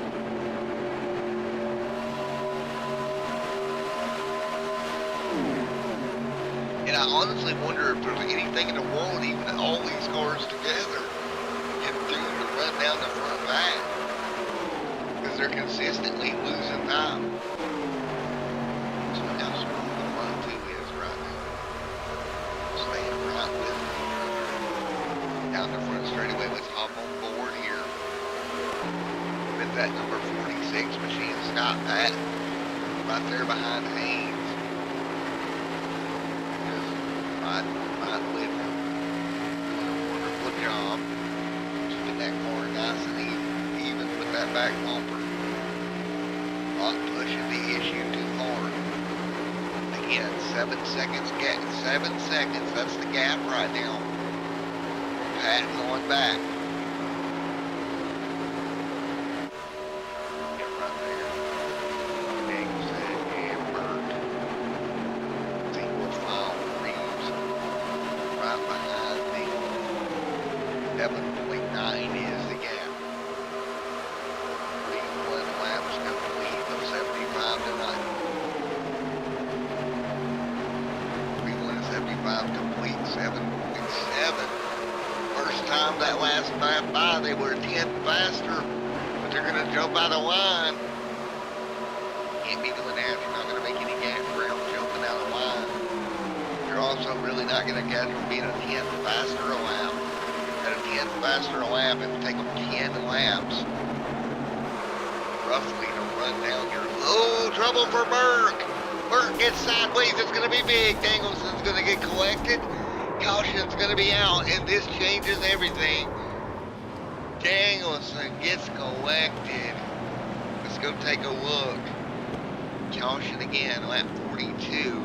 [SPEAKER 3] And I honestly wonder if there's anything in the world, even all these cars together, can do to run down the front back. Because they're consistently losing time. So how strong the front two is right now. Staying right with me. Down the front straightaway, let's hop on board here. With that number 46 machine, Scott Patton, right there behind Haynes. Right with him. Doing a wonderful job. Keeping that car nice and even with that back bumper. Not pushing the issue too hard. Again, 7 seconds gap. 7 seconds. That's the gap right now. Patton going back. That last lap by, they were a tenth faster, but they're going to jump out of line. Can't be doing that. You're not going to make any gas ground jumping out of line. You're also really not going to catch them being a tenth faster a lap. At a tenth faster a lap, it will take them 10 laps roughly to run down here. Oh, trouble for Burke. Burke gets sideways. It's going to be big. Danielson's going to get collected. Caution's going to be out, and this changes everything. Danielson gets collected. Let's go take a look. Caution again, lap 42.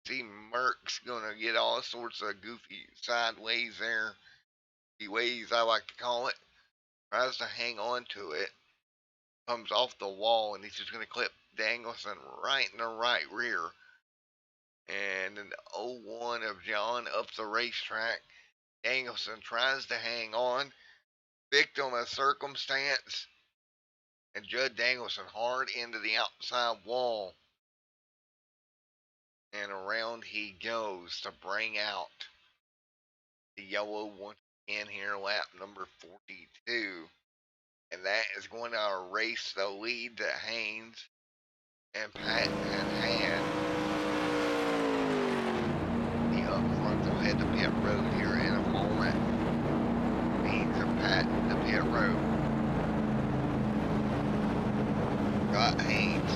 [SPEAKER 3] See, Merck's going to get all sorts of goofy sideways there. The ways I like to call it. Tries to hang on to it. Comes off the wall, and he's just going to clip Danielson right in the right rear. And an 0-1 of John up the racetrack. Danielson tries to hang on. Victim of circumstance. And Judd Danielson hard into the outside wall. And around he goes to bring out the yellow once again here, lap number 42. And that is going to erase the lead that Haynes and Patton had. Up front, they'll head to pit road here in a moment. Haynes and Patton to pit road. Scott Haynes,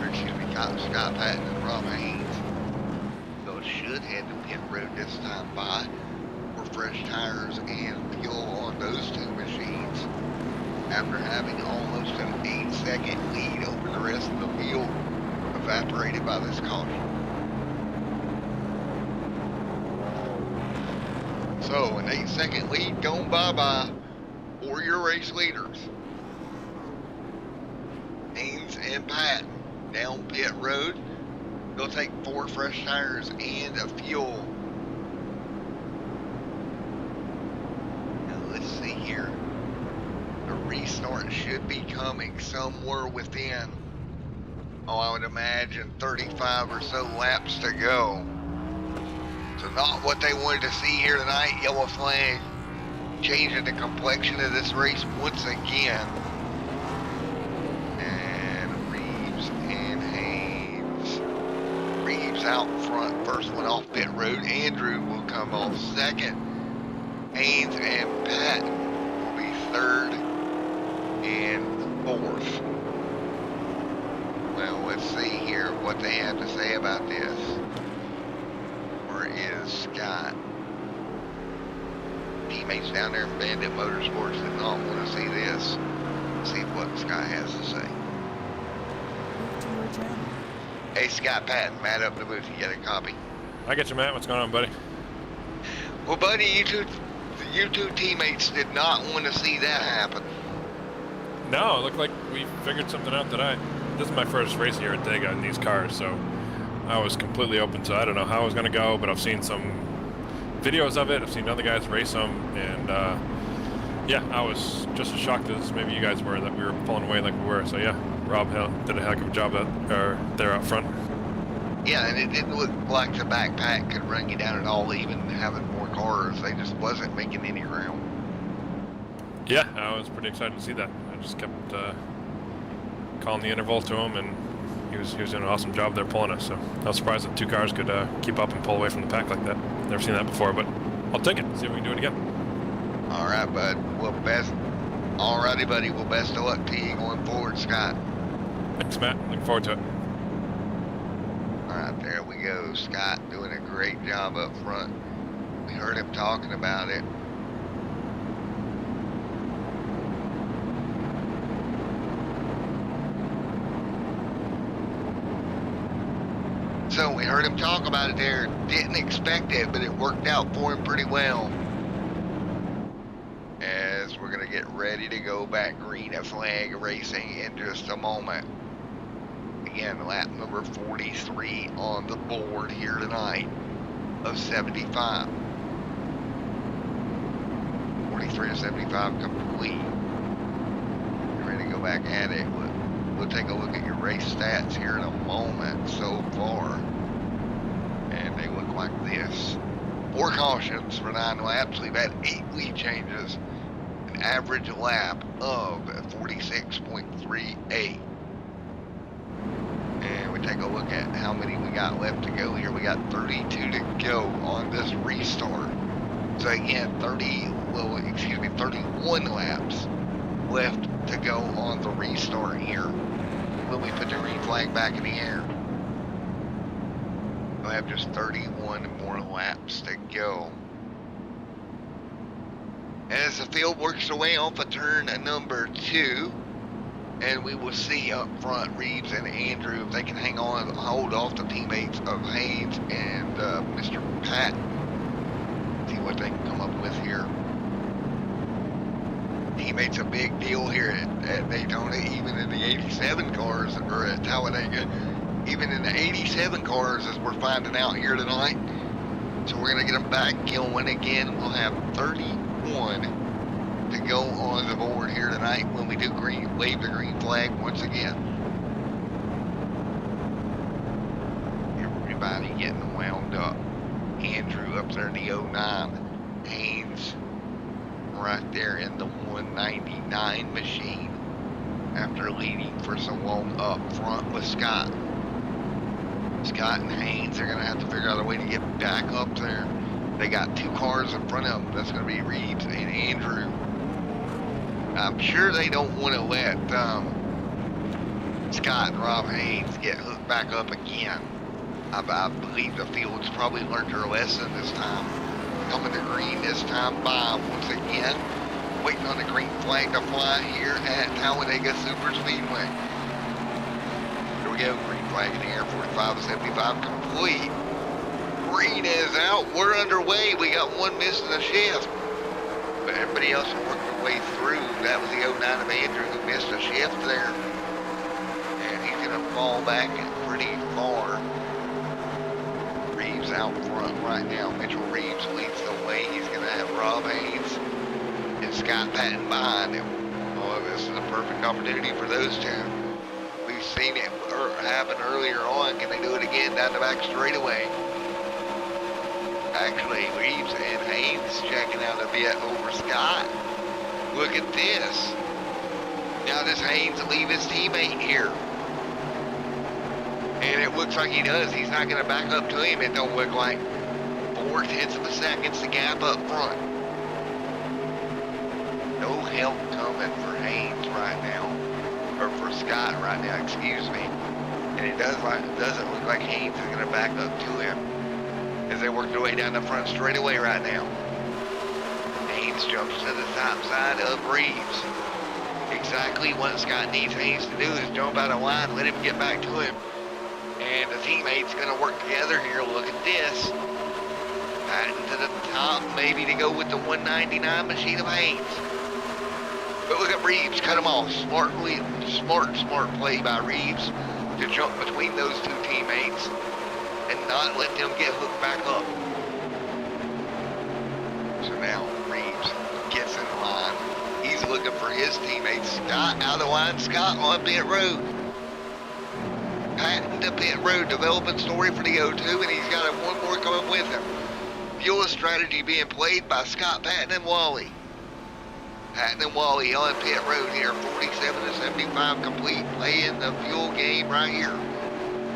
[SPEAKER 3] or excuse me, Scott Patton and Rob Haynes. So it should head to pit road this time by. For fresh tires and fuel on those two machines after having almost an 8-second lead over the rest of the field evaporated by this caution. So an 8-second lead gone bye-bye for your race leaders. Haynes and Pat down pit road. They'll take 4 fresh tires and a fuel. Now let's see here. The restart should be coming somewhere within, oh, I would imagine 35 or so laps to go. So not what they wanted to see here tonight. Yellow flag changing the complexion of this race once again. And Reeves and Haynes. Reeves out front, first one off pit road. Andrew will come off second. Haynes and Pat will be third and fourth. Well, let's see here what they have to say about this. Where is Scott? Teammates down there in Bandit Motorsports did not want to see this. Let's see what Scott has to say.
[SPEAKER 5] Move to your channel.
[SPEAKER 3] Hey, Scott, Pat, Matt up in the booth. You got a copy?
[SPEAKER 8] I get you, Matt. What's going on, buddy?
[SPEAKER 3] Well, buddy, you two teammates did not want to see that happen.
[SPEAKER 8] No, it looked like we figured something out that this is my first race here at Talladega in these cars, so I was completely open to, I don't know how I was going to go, but I've seen some videos of it. I've seen other guys race them, and yeah, I was just as shocked as maybe you guys were that we were pulling away like we were. So yeah, Rob did a heck of a job there out front.
[SPEAKER 3] Yeah, and it didn't look like the backpack could run you down at all, even having more cars. They just wasn't making any ground.
[SPEAKER 8] Yeah, I was pretty excited to see that. I just kept calling the interval to him, and he was doing an awesome job there pulling us. So I was surprised that 2 cars could keep up and pull away from the pack like that. Never seen that before, but I'll take it. See if we can do it again.
[SPEAKER 3] All right, bud. Well, alrighty, buddy. Well, best of luck to you going forward, Scott.
[SPEAKER 8] Thanks, Matt. Looking forward to it.
[SPEAKER 3] All right, there we go. Scott doing a great job up front. We heard him talking about it. So we heard him talk about it there. Didn't expect it, but it worked out for him pretty well. As we're going to get ready to go back green at flag racing in just a moment. Again, lap number 43 on the board here tonight of 75. 43 to 75 complete. You're ready to go back at it. We'll take a look at your race stats here in a moment so far. And they look like this. 4 cautions for 9 laps. We've had 8 lead changes. An average lap of 46.38. And we take a look at how many we got left to go here. We got 32 to go on this restart. So again, 31 laps left to go on the restart here. When we put the green flag back in the air, we'll have just 31 more laps to go. As the field works their way off of turn number 2, and we will see up front Reeves and Andrew if they can hang on and hold off the teammates of Haynes and Mr. Pat. See what they can come up with here. Teammates a big deal here at Daytona, even in the 87 cars, or at Talladega, even in the 87 cars, as we're finding out here tonight. So we're going to get them back going again. We'll have 31 to go on the board here tonight when we do wave the green flag once again. Everybody getting wound up. Andrew up there in the 09. Haynes right there in the 199 machine after leading for so long up front with Scott. Scott and Haynes are going to have to figure out a way to get back up there. They got 2 cars in front of them. That's going to be Reeves and Andrew. I'm sure they don't want to let Scott and Rob Haynes get hooked back up again. I believe the field's probably learned their lesson this time. coming to green this time by once again. Waiting on the green flag to fly here at Talladega Super Speedway. Here we go, green flag in the air, 45-75 complete. Green is out, we're underway. We got one missing the shift. But everybody else is working their way through. That was the 09 of Andrew who missed a shift there. And he's gonna fall back pretty far. Reeves out front right now. Mitchell Reeves leads the way. He's gonna have Rob Haynes and Scott Patton behind him. Oh, this is a perfect opportunity for those two. We've seen it happen earlier on. Can they do it again down the back straightaway? Actually, Reeves and Haynes checking out a bit over Scott. Look at this. Now does Haynes leave his teammate here? And it looks like he does. He's not going to back up to him. It don't look like. 4/10 of a second's the gap up front. No help coming for Haynes right now, or for Scott right now, excuse me. And it doesn't look like Haynes is going to back up to him as they work their way down the front straightaway right now. Haynes jumps to the top side of Reeves. Exactly what Scott needs Haynes to do is jump out of line, let him get back to him. And the teammates going to work together here. Look at this. Patton to the top, maybe to go with the 199 machine of Haynes. But look at Reeves, cut him off. Smart play by Reeves to jump between those two teammates and not let them get hooked back up. So now Reeves gets in line. He's looking for his teammates. Scott out of line. Scott on pit road. Patton to pit road. Developing story for the 02, and he's got one more coming with him. Fuel strategy being played by Scott Patton and Wally. Patton and Wally on pit road here. 47-75 complete. Playing the fuel game right here.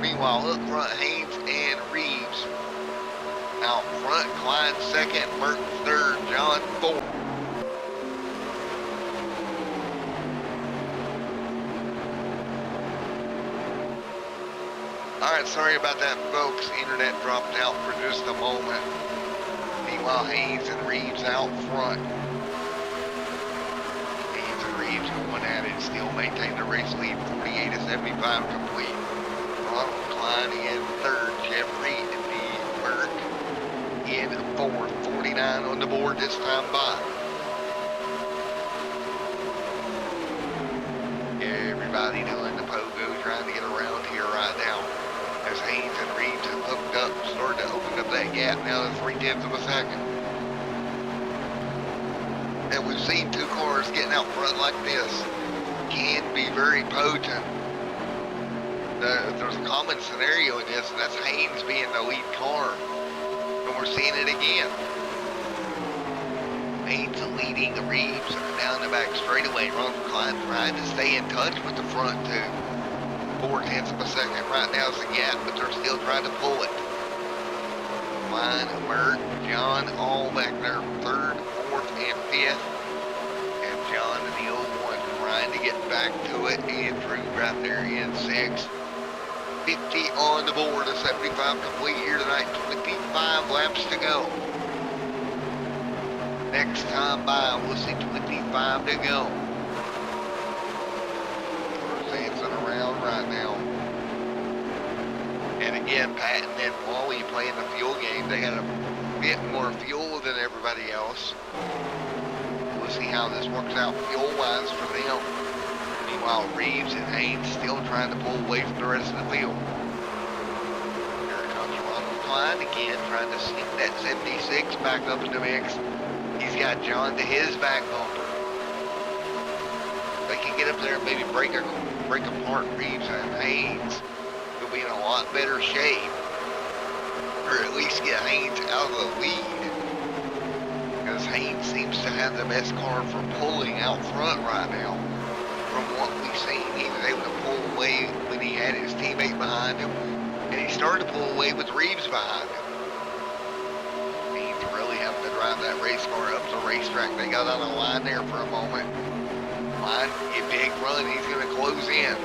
[SPEAKER 3] Meanwhile, up front, Haynes and Reeves. Out front, Klein second, Merton third, John fourth. Alright, sorry about that, folks. Internet dropped out for just a moment. Meanwhile, Haynes and Reeves out front. Haynes and Reeves going at it, still maintain the race lead, 48-75 complete. Ronald Klein in third, Jeffrey D. Burke in fourth, 49 on the board this time by. Everybody doing the pogo, trying to get around here right now. As Haynes and Reeves have hooked up, started to open up that gap now to 3/10 of a second. And we've seen two cars getting out front like this can be very potent. There's a common scenario in this, and that's Haynes being the lead car. And we're seeing it again. Haynes leading Reeves down the back straightaway. Ronald Klein trying to stay in touch with the front two. 4/10 of a second right now is the gap, but they're still trying to pull it. Klein, Mert, John all back there, third, fourth, and fifth. And John in the 01 trying to get back to it. Andrew right there in sixth. 50 on the board, a 75 complete here tonight, 25 laps to go. Next time by, we'll see 25 to go. We're dancing around right now. And again, Patton and Wally playing the fuel game. They got a bit more fuel than everybody else. We'll see how this works out fuel-wise for them. Meanwhile, Reeves and Haynes still trying to pull away from the rest of the field. Here comes Ronald Klein again, trying to sneak that 76 back up in the mix. He's got John to his back bumper. They can get up there and maybe break apart Reeves and Haynes. He'll be in a lot better shape. Or at least get Haynes out of the lead. Because Haynes seems to have the best car for pulling out front right now. From what we've seen, he was able to pull away when he had his teammate behind him. And he started to pull away with Reeves behind him. He's really having to drive that race car up the racetrack. They got on a line there for a moment. Line, a big run, he's going to close in.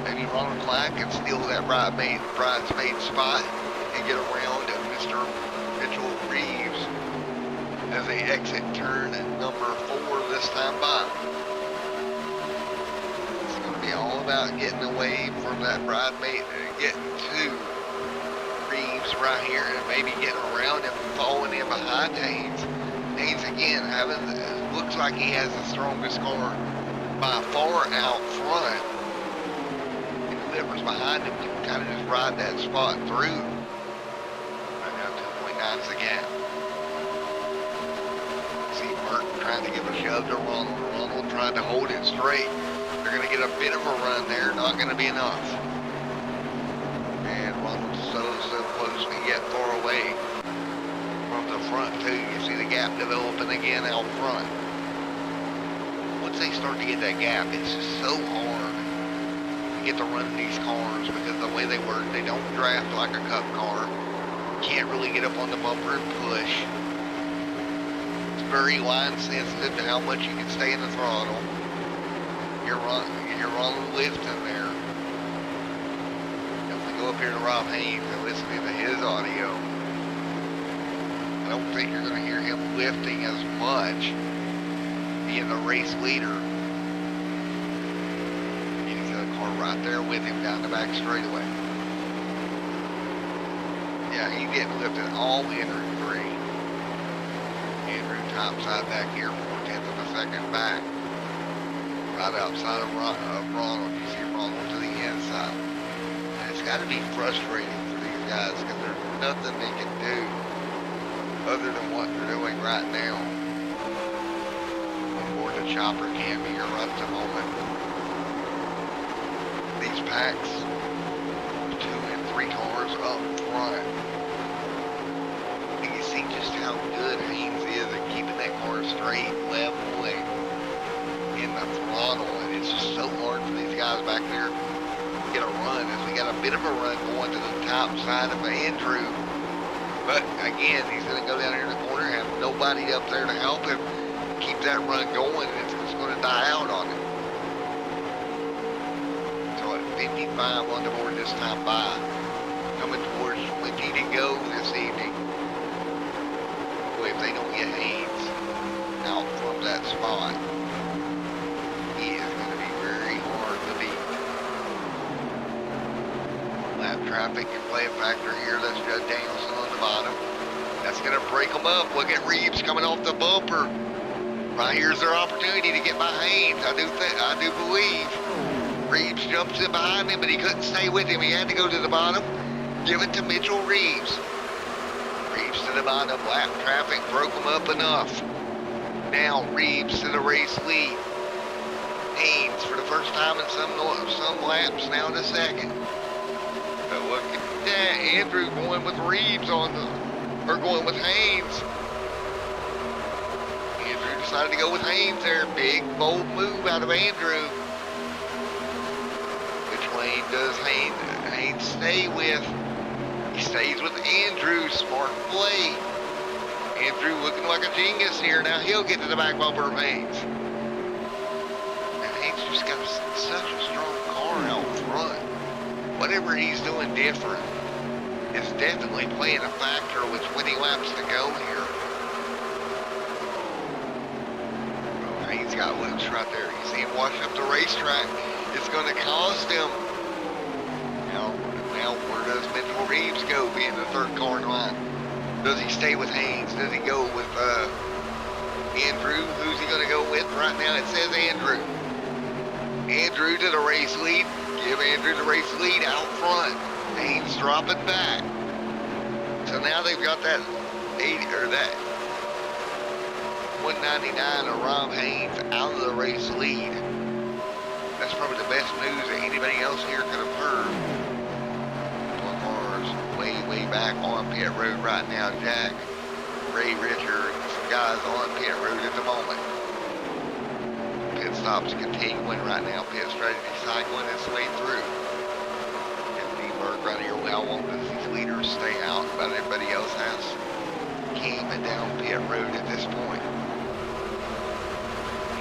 [SPEAKER 3] Maybe Ronald Klein can steal that bridesmaid spot and get around Mr. Mitchell Reeves. as they exit turn number 4 this time by. It's going to be all about getting away from that bridemate and getting to Reeves right here and maybe getting around him and falling in behind Haynes. Haynes again looks like he has the strongest car by far out front. And whoever's behind him can kind of just ride that spot through. Right now 2.9 is the gap. See Burton trying to give a shove to Ronald. Ronald trying to hold it straight. They're going to get a bit of a run there. Not going to be enough. And Ronald's so close to get far away from the front too. You see the gap developing again out front. Once they start to get that gap, it's just so hard to get to run these cars because the way they work, they don't draft like a cup car. Can't really get up on the bumper and push. It's very line sensitive to how much you can stay in the throttle. You're Ronald lifting there. If we go up here to Rob Haynes and listen to his audio, I don't think you're going to hear him lifting as much, being the race leader. He's got a car right there with him down the back straightaway. Yeah, he didn't lift it all Andrew 3. Andrew topside back here, 4/10 of a second back. Right outside of Ronald. You see Ronald to the inside. And it's got to be frustrating for these guys because there's nothing they can do other than what they're doing right now. Or the chopper can be here right at the moment. These packs, 2 and 3 cars up front. And you see just how good Haynes is at keeping that car straight, leveling in the throttle, and it's just so hard for these guys back there to get a run, as we got a bit of a run going to the top side of Andrew. But again, he's going to go down here in the corner, have nobody up there to help him keep that run going, and it's just going to die out on him. So at 55 on the board this time by, coming towards 20 to go this evening. Boy, if they don't get Haynes out from that spot, he is going to be very hard to beat. Lap traffic can play a factor here. That's Judd Danielson on the bottom. That's going to break them up. Look at Reeves coming off the bumper. Right here's their opportunity to get by Haynes. I do believe. Reeves jumps in behind him, but he couldn't stay with him. He had to go to the bottom. Give it to Mitchell Reeves. Reeves to the bottom. Lap traffic broke them up enough. Now Reeves to the race lead. Haynes for the first time in some laps now in the second. But look at that, Andrew going with Reeves going with Haynes. Andrew decided to go with Haynes there. Big bold move out of Andrew. Which lane does Haynes stay with? He stays with Andrew. Smart play. Andrew looking like a genius here. Now he'll get to the back bumper of Haynes. Haynes just got such a strong car out front. Whatever he's doing different is definitely playing a factor with 20 laps to go here. Oh, Haynes got loose right there. You see him washing up the racetrack. It's going to cost him. Now where does Mitchell Reeves go being the third car in line? Does he stay with Haynes? Does he go with Andrew? Who's he going to go with? Right now it says Andrew. Andrew to the race lead. Give Andrew the race lead out front. Haynes dropping back. So now they've got that 199 of Rob Haynes out of the race lead. That's probably the best news that anybody else here could have heard. One car's way back on pit road right now. Jack, Ray Richard, some guys on pit road at the moment. Pit stops continuing right now. Pit strategy cycling its way through. And Nieberg right here. How long does these leaders stay out? About everybody else has came down pit road at this point.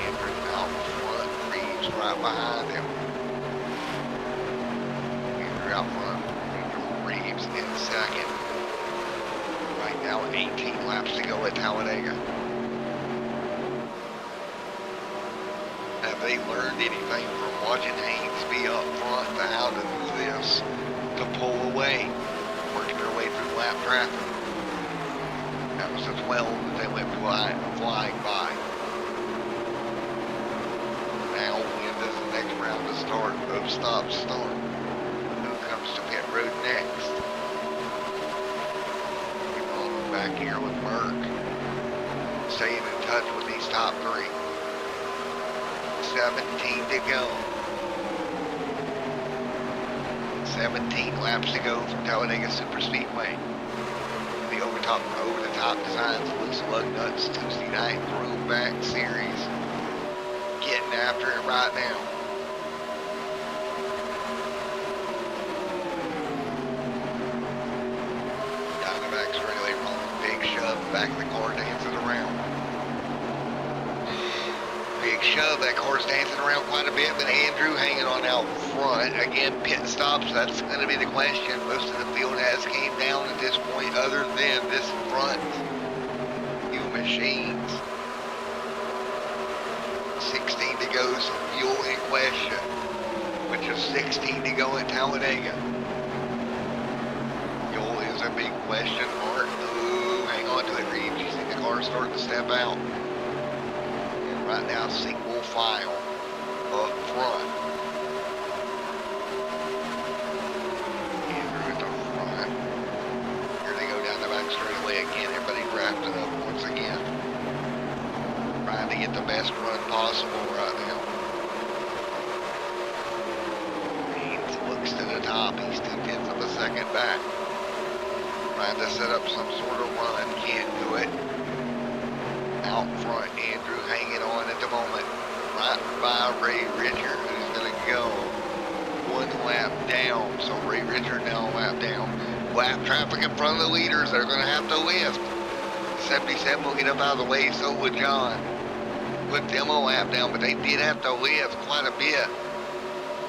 [SPEAKER 3] Andrew out front. Reeves right behind him. Andrew out front. Reeves in second. Right now 18 laps to go at Talladega. they learned anything from watching Haynes be up front to how to do this, to pull away, working their way through lap traffic. That was the 12 that they went flying by. Now, when does the next round of stops start? Who comes to pit road next? Keep on back here with Merck. Staying in touch with these top three. 17 to go. 17 laps to go from Talladega Super Speedway. The over-the-top designs looks Lugnuts Tuesday night Throwback series. Getting after it right now. Diamondbacks really rolling. Big shove back of the car, dancing around. Big shove, that car's dancing around quite a bit, but Andrew hanging on out front. Again, pit stops, that's going to be the question. Most of the field has came down at this point, other than this front few machines. 16 to go, so fuel in question, which is 16 to go at Talladega. Fuel is a big question mark. Ooh, hang on to it, Reeves. You see the car starting to step out. And right now, single file up front. Andrew at the front. Here they go down the back straightaway again. Everybody wrapped it up once again. Trying to get the best run possible right now. Haynes looks to the top. He's 2/10 of a second back. Trying to set up some sort of run. Can't do it. Out front, Andrew hanging on at the moment. Right by Ray Richard, who's going to go 1 lap down. So Ray Richard now a lap down. Lap traffic in front of the leaders. They're going to have to lift. 77 will get up out of the way. So would John. Put them a lap down, but they did have to lift quite a bit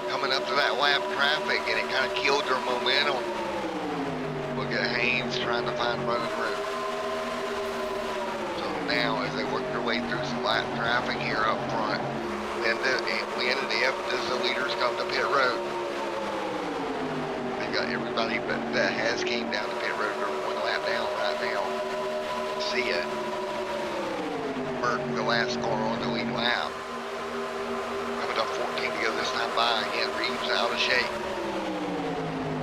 [SPEAKER 3] coming up to that lap traffic, and it kind of killed their momentum. Look at Haynes trying to find running room. So now, as they work their way through some lap traffic here up front, then when and if does the leaders come to pit road? They got everybody but that has came down to pit road. They're 1 lap down right now. See it. The last car on the lead lap. Coming up 14 to go this time by. Again, Reeves out of shape.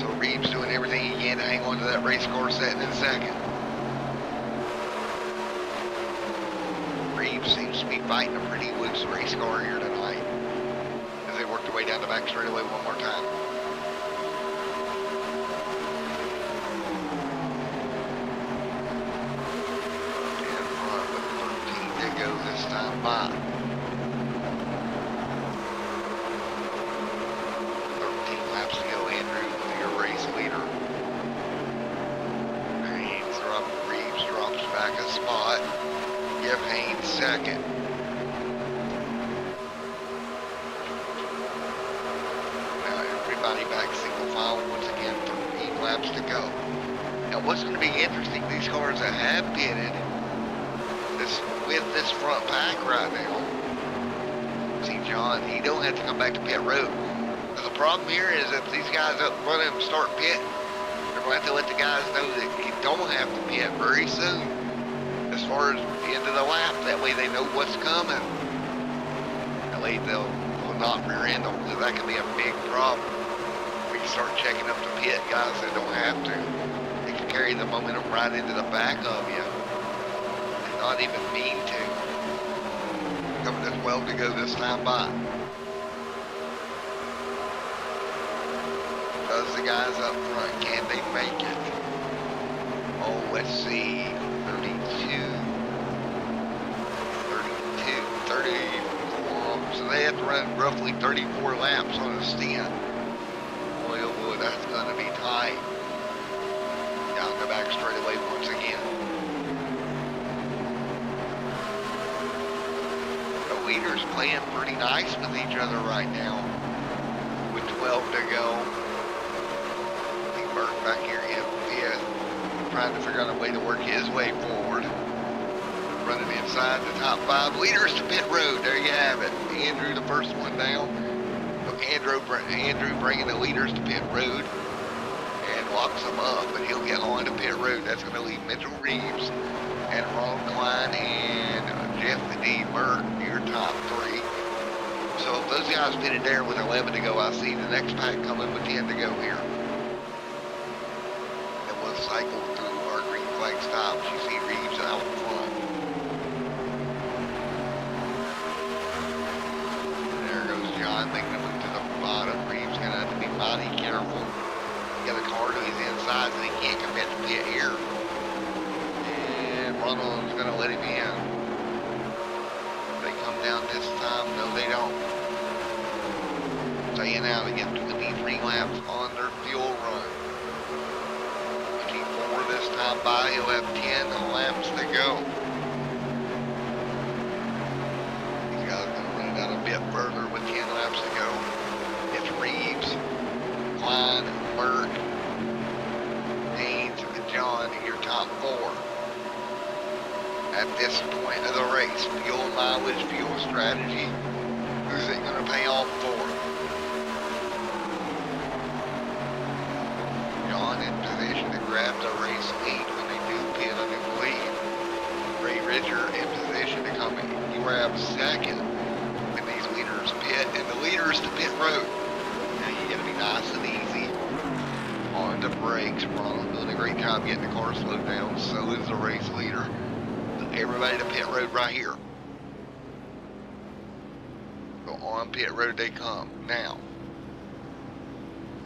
[SPEAKER 3] So Reeves doing everything he can to hang on to that race car setting in second. Reeves seems to be fighting a pretty loose race car here tonight as they work their way down the back straightaway one more time. Go this time by. 13 laps to go, Andrew, your race leader. Haynes Reeves drops back a spot. Give Haynes second. Now everybody back single file once again, 13 laps to go. Now what's going to be interesting, these cars that have pitted with this front pack right now. See John, he don't have to come back to pit road. But the problem here is if these guys up front of him start pit, they're going to have to let the guys know that you don't have to pit very soon as far as the end of the lap. That way they know what's coming. That way they'll not rear end them, because that can be a big problem. When you start checking up the pit, guys that don't have to, they can carry the momentum right into the back of you. Not even mean to. Coming to 12 to go this time by. Does the guys up front, can they make it? Oh, let's see. 32, 34. So they have to run roughly 34 laps on a stint. Boy, oh boy, that's going to be tight. Down the back straightaway once again. Leaders playing pretty nice with each other right now with 12 to go. I think Burt back here in fifth, trying to figure out a way to work his way forward. running inside the top 5 leaders to pit road. There you have it. Andrew, the first one down. So Andrew bringing the leaders to pit road and locks them up, but he'll get on to pit road. That's going to leave Mitchell Reeves and Ron Klein and Jeff D. Merck, your top 3. So if those guys pitted there with 11 to go, I see the next pack coming with 10 to go here. And we'll cycle through our green flag stops. You see Reeves out front. There goes John making a move to the bottom. Reeves gonna have to be mighty careful. Got a car to his inside and he can't commit to pit here. And Ronald's gonna let him in. They come down this time? No, they don't. Staying out to get 23 laps on their fuel run. 24 this time by, he'll have 10 laps to go. These guys are gonna run it out a bit further with 10 laps to go. It's Reeves, Klein, Merck, Haynes, and John, your top 4. At this point of the race, fuel mileage, fuel strategy, who's it going to pay off for? John in position to grab the race lead when they do pit a new lead. Ray Ridger in position to come in. You grab second when these leaders pit, and the leaders to pit road. Now you got to be nice and easy on the brakes. Ronald doing a great job getting the car slowed down. So is the race leader. Everybody to pit road right here. So on pit road they come. Now,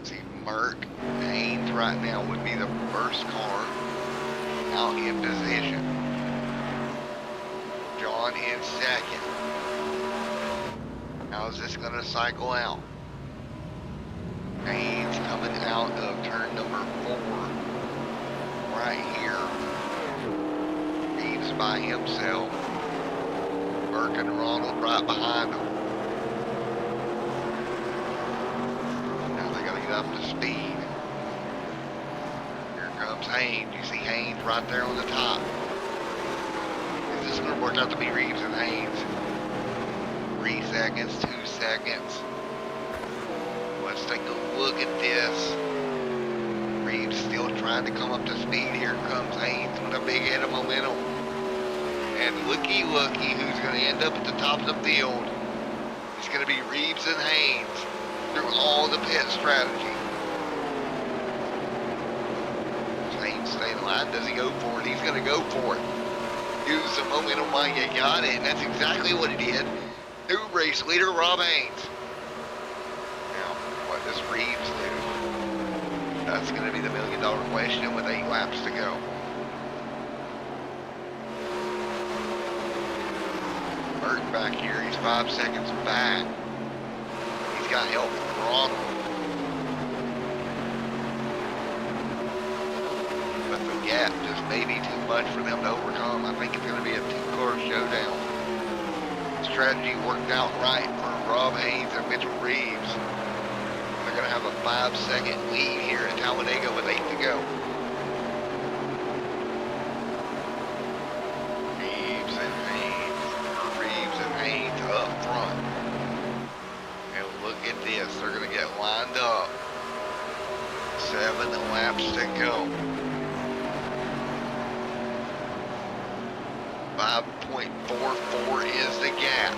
[SPEAKER 3] see Merck, Haynes right now would be the first car out in position. John in second. How is this going to cycle out? Haynes coming out of turn number 4 right here. By himself. Merck and Ronald right behind him. Now they gotta get up to speed. Here comes Haynes. You see Haynes right there on the top. Is this gonna work out to be Reeves and Haynes? 3 seconds, 2 seconds. Let's take a look at this. Reeves still trying to come up to speed. Here comes Haynes with a big head of momentum. And looky, who's going to end up at the top of the field. It's going to be Reeves and Haynes through all the pit strategy. Does Haynes stay in line? Does he go for it? He's going to go for it. Use some momentum while you got it, and that's exactly what he did. New race leader, Rob Haynes. Now, what does Reeves do? That's going to be the million-dollar question with 8 laps to go. Merck back here, he's 5 seconds back. He's got help from Ronald. But the gap just may be too much for them to overcome. I think it's going to be a 2-car showdown. Strategy worked out right for Rob Haynes and Mitchell Reeves. They're going to have a 5-second lead here in Talladega with 8 to go. Haynes up front. And look at this. They're going to get lined up. 7 laps to go. 5.44 is the gap.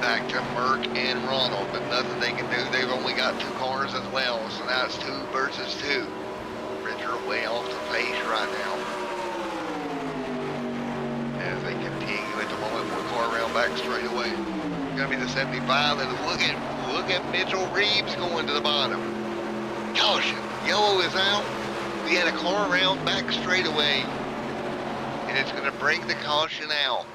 [SPEAKER 3] Back to Merck and Ronald, but nothing they can do. They've only got 2 cars as well, so now it's 2 versus 2. Ridger way off the pace right now. As they continue at the moment, 1 car around back straight away. It's gonna be the 75, and look at Mitchell Reeves going to the bottom. Caution, yellow is out. We had a car around back straight away, and it's gonna bring the caution out.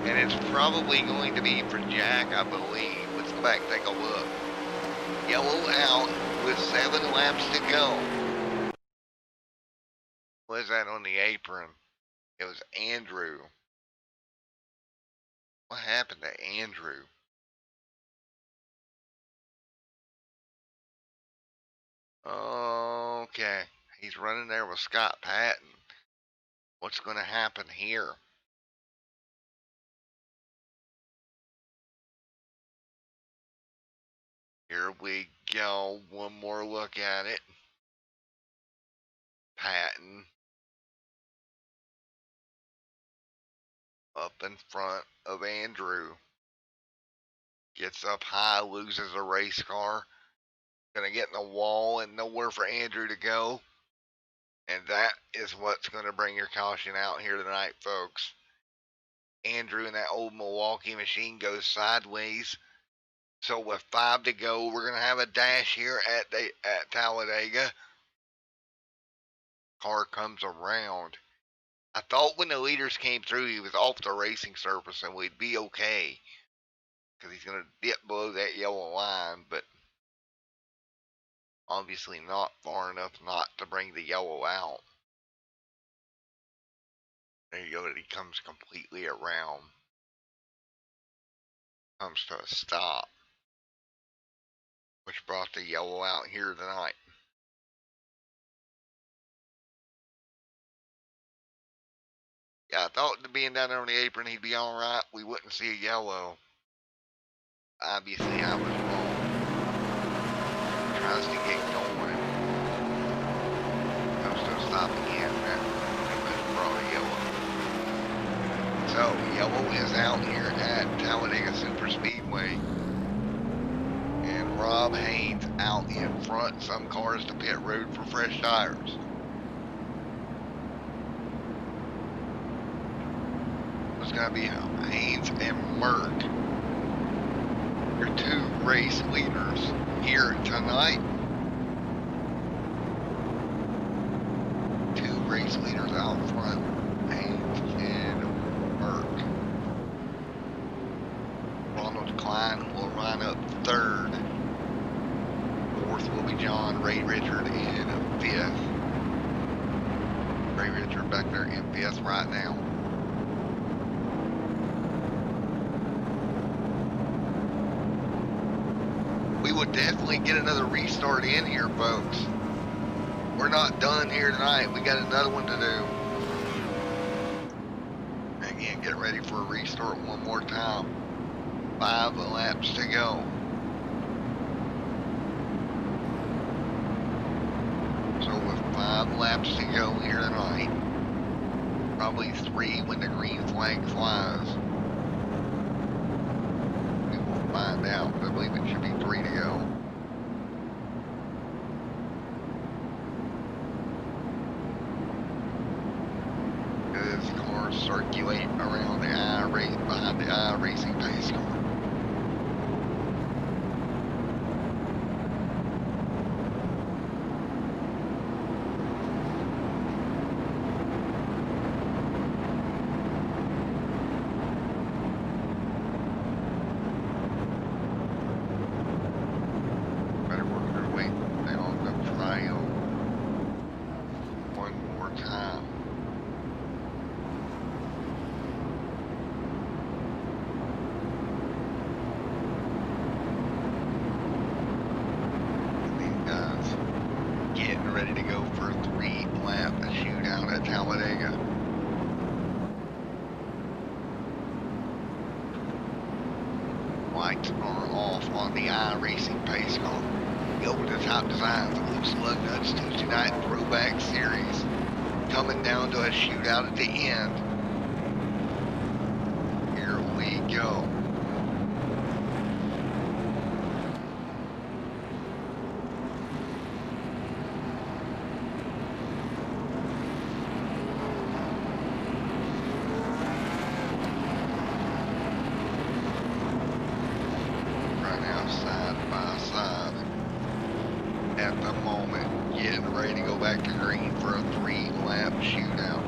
[SPEAKER 3] And it's probably going to be for Jack, I believe. Let's go back and take a look. Yellow out with 7 laps to go. What is that on the apron? It was Andrew. What happened to Andrew? Okay. He's running there with Scott Patton. what's going to happen here. Here we go. One more look at it. Patton up in front of Andrew. Gets up high, loses a race car. Gonna get in the wall and nowhere for Andrew to go. And that is what's gonna bring your caution out here tonight, folks. Andrew in that old Milwaukee machine goes sideways. So with 5 to go, we're gonna have a dash here at Talladega. Car comes around. I thought when the leaders came through, he was off the racing surface and we'd be okay. Because he's going to dip below that yellow line, but obviously not far enough not to bring the yellow out. There you go, he comes completely around. Comes to a stop. Which brought the yellow out here tonight. Yeah, I thought being down there on the apron he'd be alright. We wouldn't see a yellow. Obviously I was wrong. Tries to get going. Comes to a stop again. That brought a yellow. So yellow is out here at Talladega Super Speedway. And Rob Haynes out in front. Some cars to pit road for fresh tires. It's going to be Haynes and Merck. Your 2 race leaders here tonight. 2 race leaders out front. Haynes and Merck. Ronald Klein will line up 3rd. 4th will be John Ray Richard in 5th. Ray Richard back there in 5th right now. We would definitely get another restart in here, folks. We're not done here tonight. We got another one to do. Again, get ready for a restart one more time. 5 laps to go. So with 5 laps to go here tonight, probably 3 when the green flag flies. We will find out, but I believe it should be 3 to go. As cars circulate around the behind the iRacing pace car. Ready to go for a 3-lap shootout at Talladega. Lights are off on the iRacing pace car. Go with the top designs of Loose Lugnuts Tuesday night Throwback series. Coming down to a shootout at the end. Here we go. At the moment, getting ready to go back to green for a 3-lap shootout.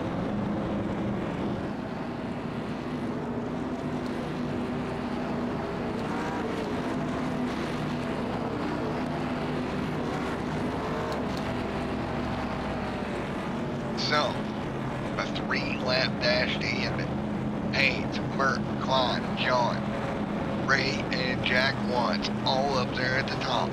[SPEAKER 3] So, a 3-lap dash to end it. Haynes, Merck, Klein, John, Ray, and Jack Watts all up there at the top.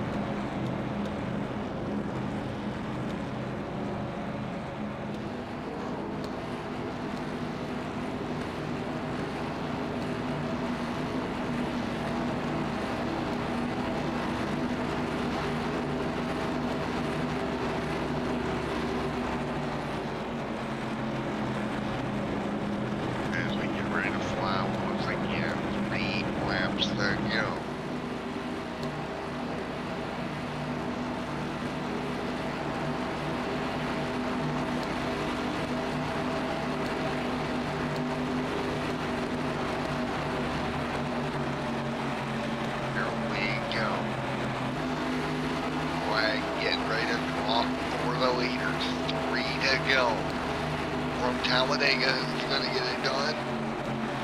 [SPEAKER 3] from Talladega who's going to get it done.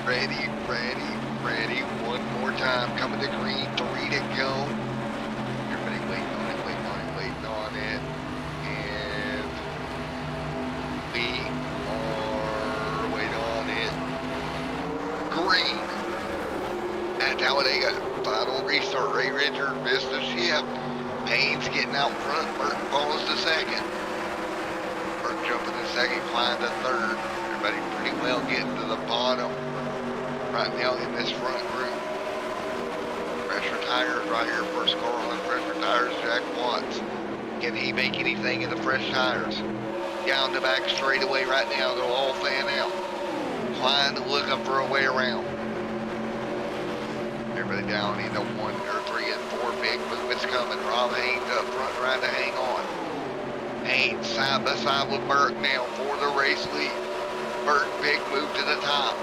[SPEAKER 3] Ready, ready, ready. One more time. Coming to green. 3 to go. Everybody waiting on it, waiting on it, waiting on it. And we are waiting on it. Green at Talladega. Final restart. Ray Richard missed the shift. Haynes getting out front. Burke follows to second. Burke jumping to second, Klein to third. Everybody pretty well getting to the bottom right now in this front group. Pressure tires right here. First car on pressure tires, Jack Watts. Can he make anything in the fresh tires? Down the back straightaway right now. They'll all fan out. Klein looking for a way around. Everybody down in the 1 or 3 and 4 big movements coming. Rob Haynes up front trying to hang on. Haynes side by side with Burke now for the race lead. Burke big move to the top.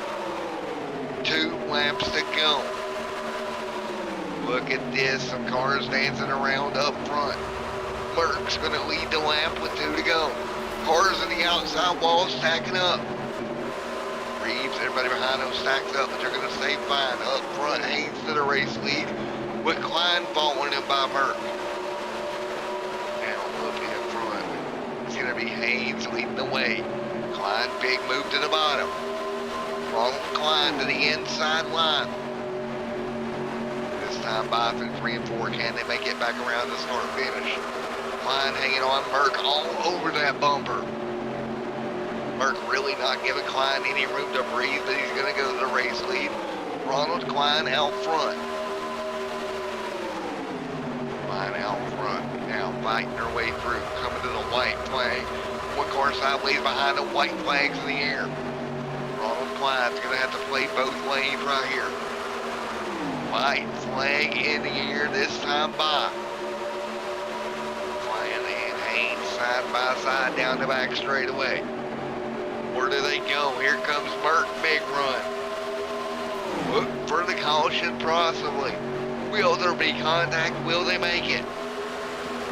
[SPEAKER 3] 2 laps to go. Look at this, some cars dancing around up front. Burke's gonna lead the lap with 2 to go. Cars in the outside wall stacking up. Reeves, everybody behind them stacks up, but they're gonna stay fine. Up front, Haynes to the race lead with Klein following him by Burke. Now look in front. It's gonna be Haynes leading the way. Klein, big move to the bottom. Ronald Klein to the inside line. This time by through 3 and 4. Can they make it back around to start finish? Klein hanging on. Burke all over that bumper. Burke really not giving Klein any room to breathe, but he's going to go to the race lead. Ronald Klein out front. Klein out front. Now fighting their way through. Coming to the white flag. 1 car sideways behind the white flags in the air. Ronald Klein's going to have to play both lanes right here. White flag in the air this time by. Klein and Haynes side by side down the back straightaway. Where do they go? Here comes Burke, big run. Look for the caution possibly. Will there be contact? Will they make it?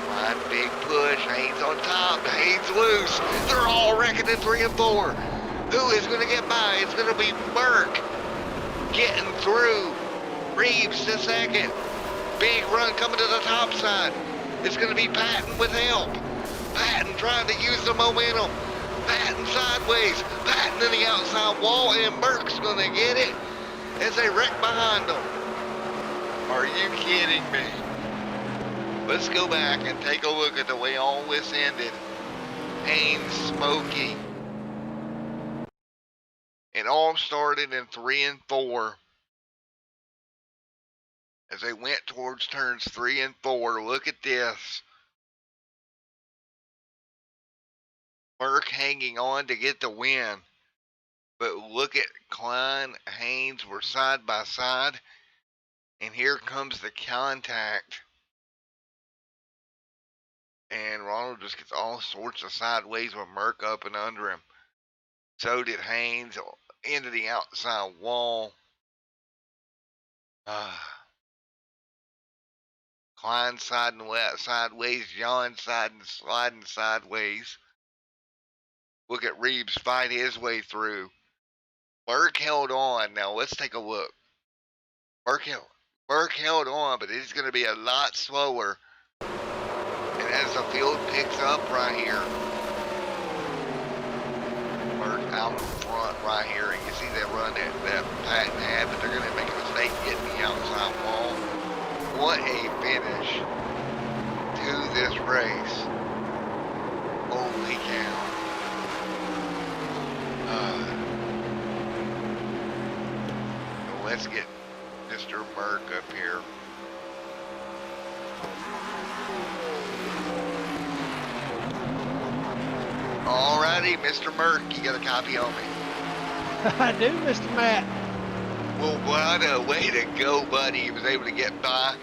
[SPEAKER 3] Klein, big push. Haynes on top. Haynes loose. They're all wrecking in 3 and 4. Who is going to get by? It's going to be Burke getting through. Reeves to second. Big run coming to the top side. It's going to be Patton with help. Patton trying to use the momentum. Patton sideways. Patton in the outside wall, and Burke's going to get it as they wreck behind them. Are you kidding me? Let's go back and take a look at the way all this ended. Haynes, Smokey. It all started in 3 and 4. As they went towards turns 3 and 4, look at this. Burke hanging on to get the win. But look at Klein, Haynes were side by side. And here comes the contact. And Ronald just gets all sorts of sideways with Merck up and under him. So did Haynes into the outside wall. Klein sideways, John sliding sideways. Look at Reeves fight his way through. Burke held on. Now let's take a look. Burke held on, but it's going to be a lot slower. And as the field picks up right here, Burke out in front right here, and you see that run that Patton had, but they're going to make a mistake getting the outside wall. What a finish to this race. Holy cow. So let's get Mr. Merck up here. Alrighty, Mr. Merck, you got a copy on me?
[SPEAKER 9] I do, Mr. Matt.
[SPEAKER 3] Well, what a way to go, buddy. He was able to get by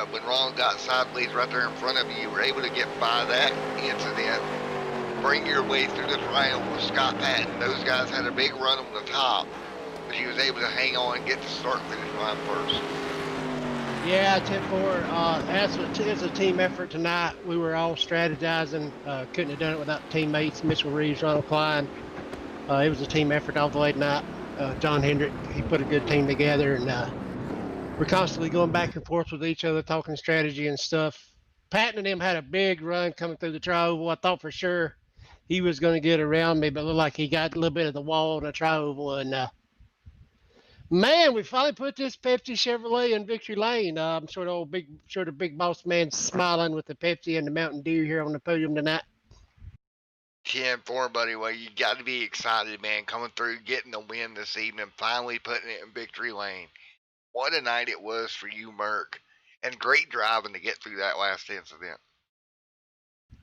[SPEAKER 3] when Ron got sideways right there in front of you. You were able to get by that incident. Bring your way through the triangle with Scott Patton. Those guys had a big run on the top, but he was able to hang on and get the start-finish line first.
[SPEAKER 9] Yeah, 10-4. It's a team effort tonight. We were all strategizing. Couldn't have done it without teammates, Mitchell Reeves, Ronald Klein. It was a team effort all the way tonight. John Hendrick, he put a good team together, and we're constantly going back and forth with each other, talking strategy and stuff. Patton and him had a big run coming through the tri-oval. I thought for sure he was going to get around me, but it looked like he got a little bit of the wall in the tri-oval. And man, we finally put this Pepsi Chevrolet in victory lane. I'm sure the big boss man smiling with the Pepsi and the Mountain Dew here on the podium tonight.
[SPEAKER 3] 10-4, buddy. Well, you got to be excited, man. Coming through, getting the win this evening, finally putting it in victory lane. What a night it was for you, Merck. And great driving to get through that last incident.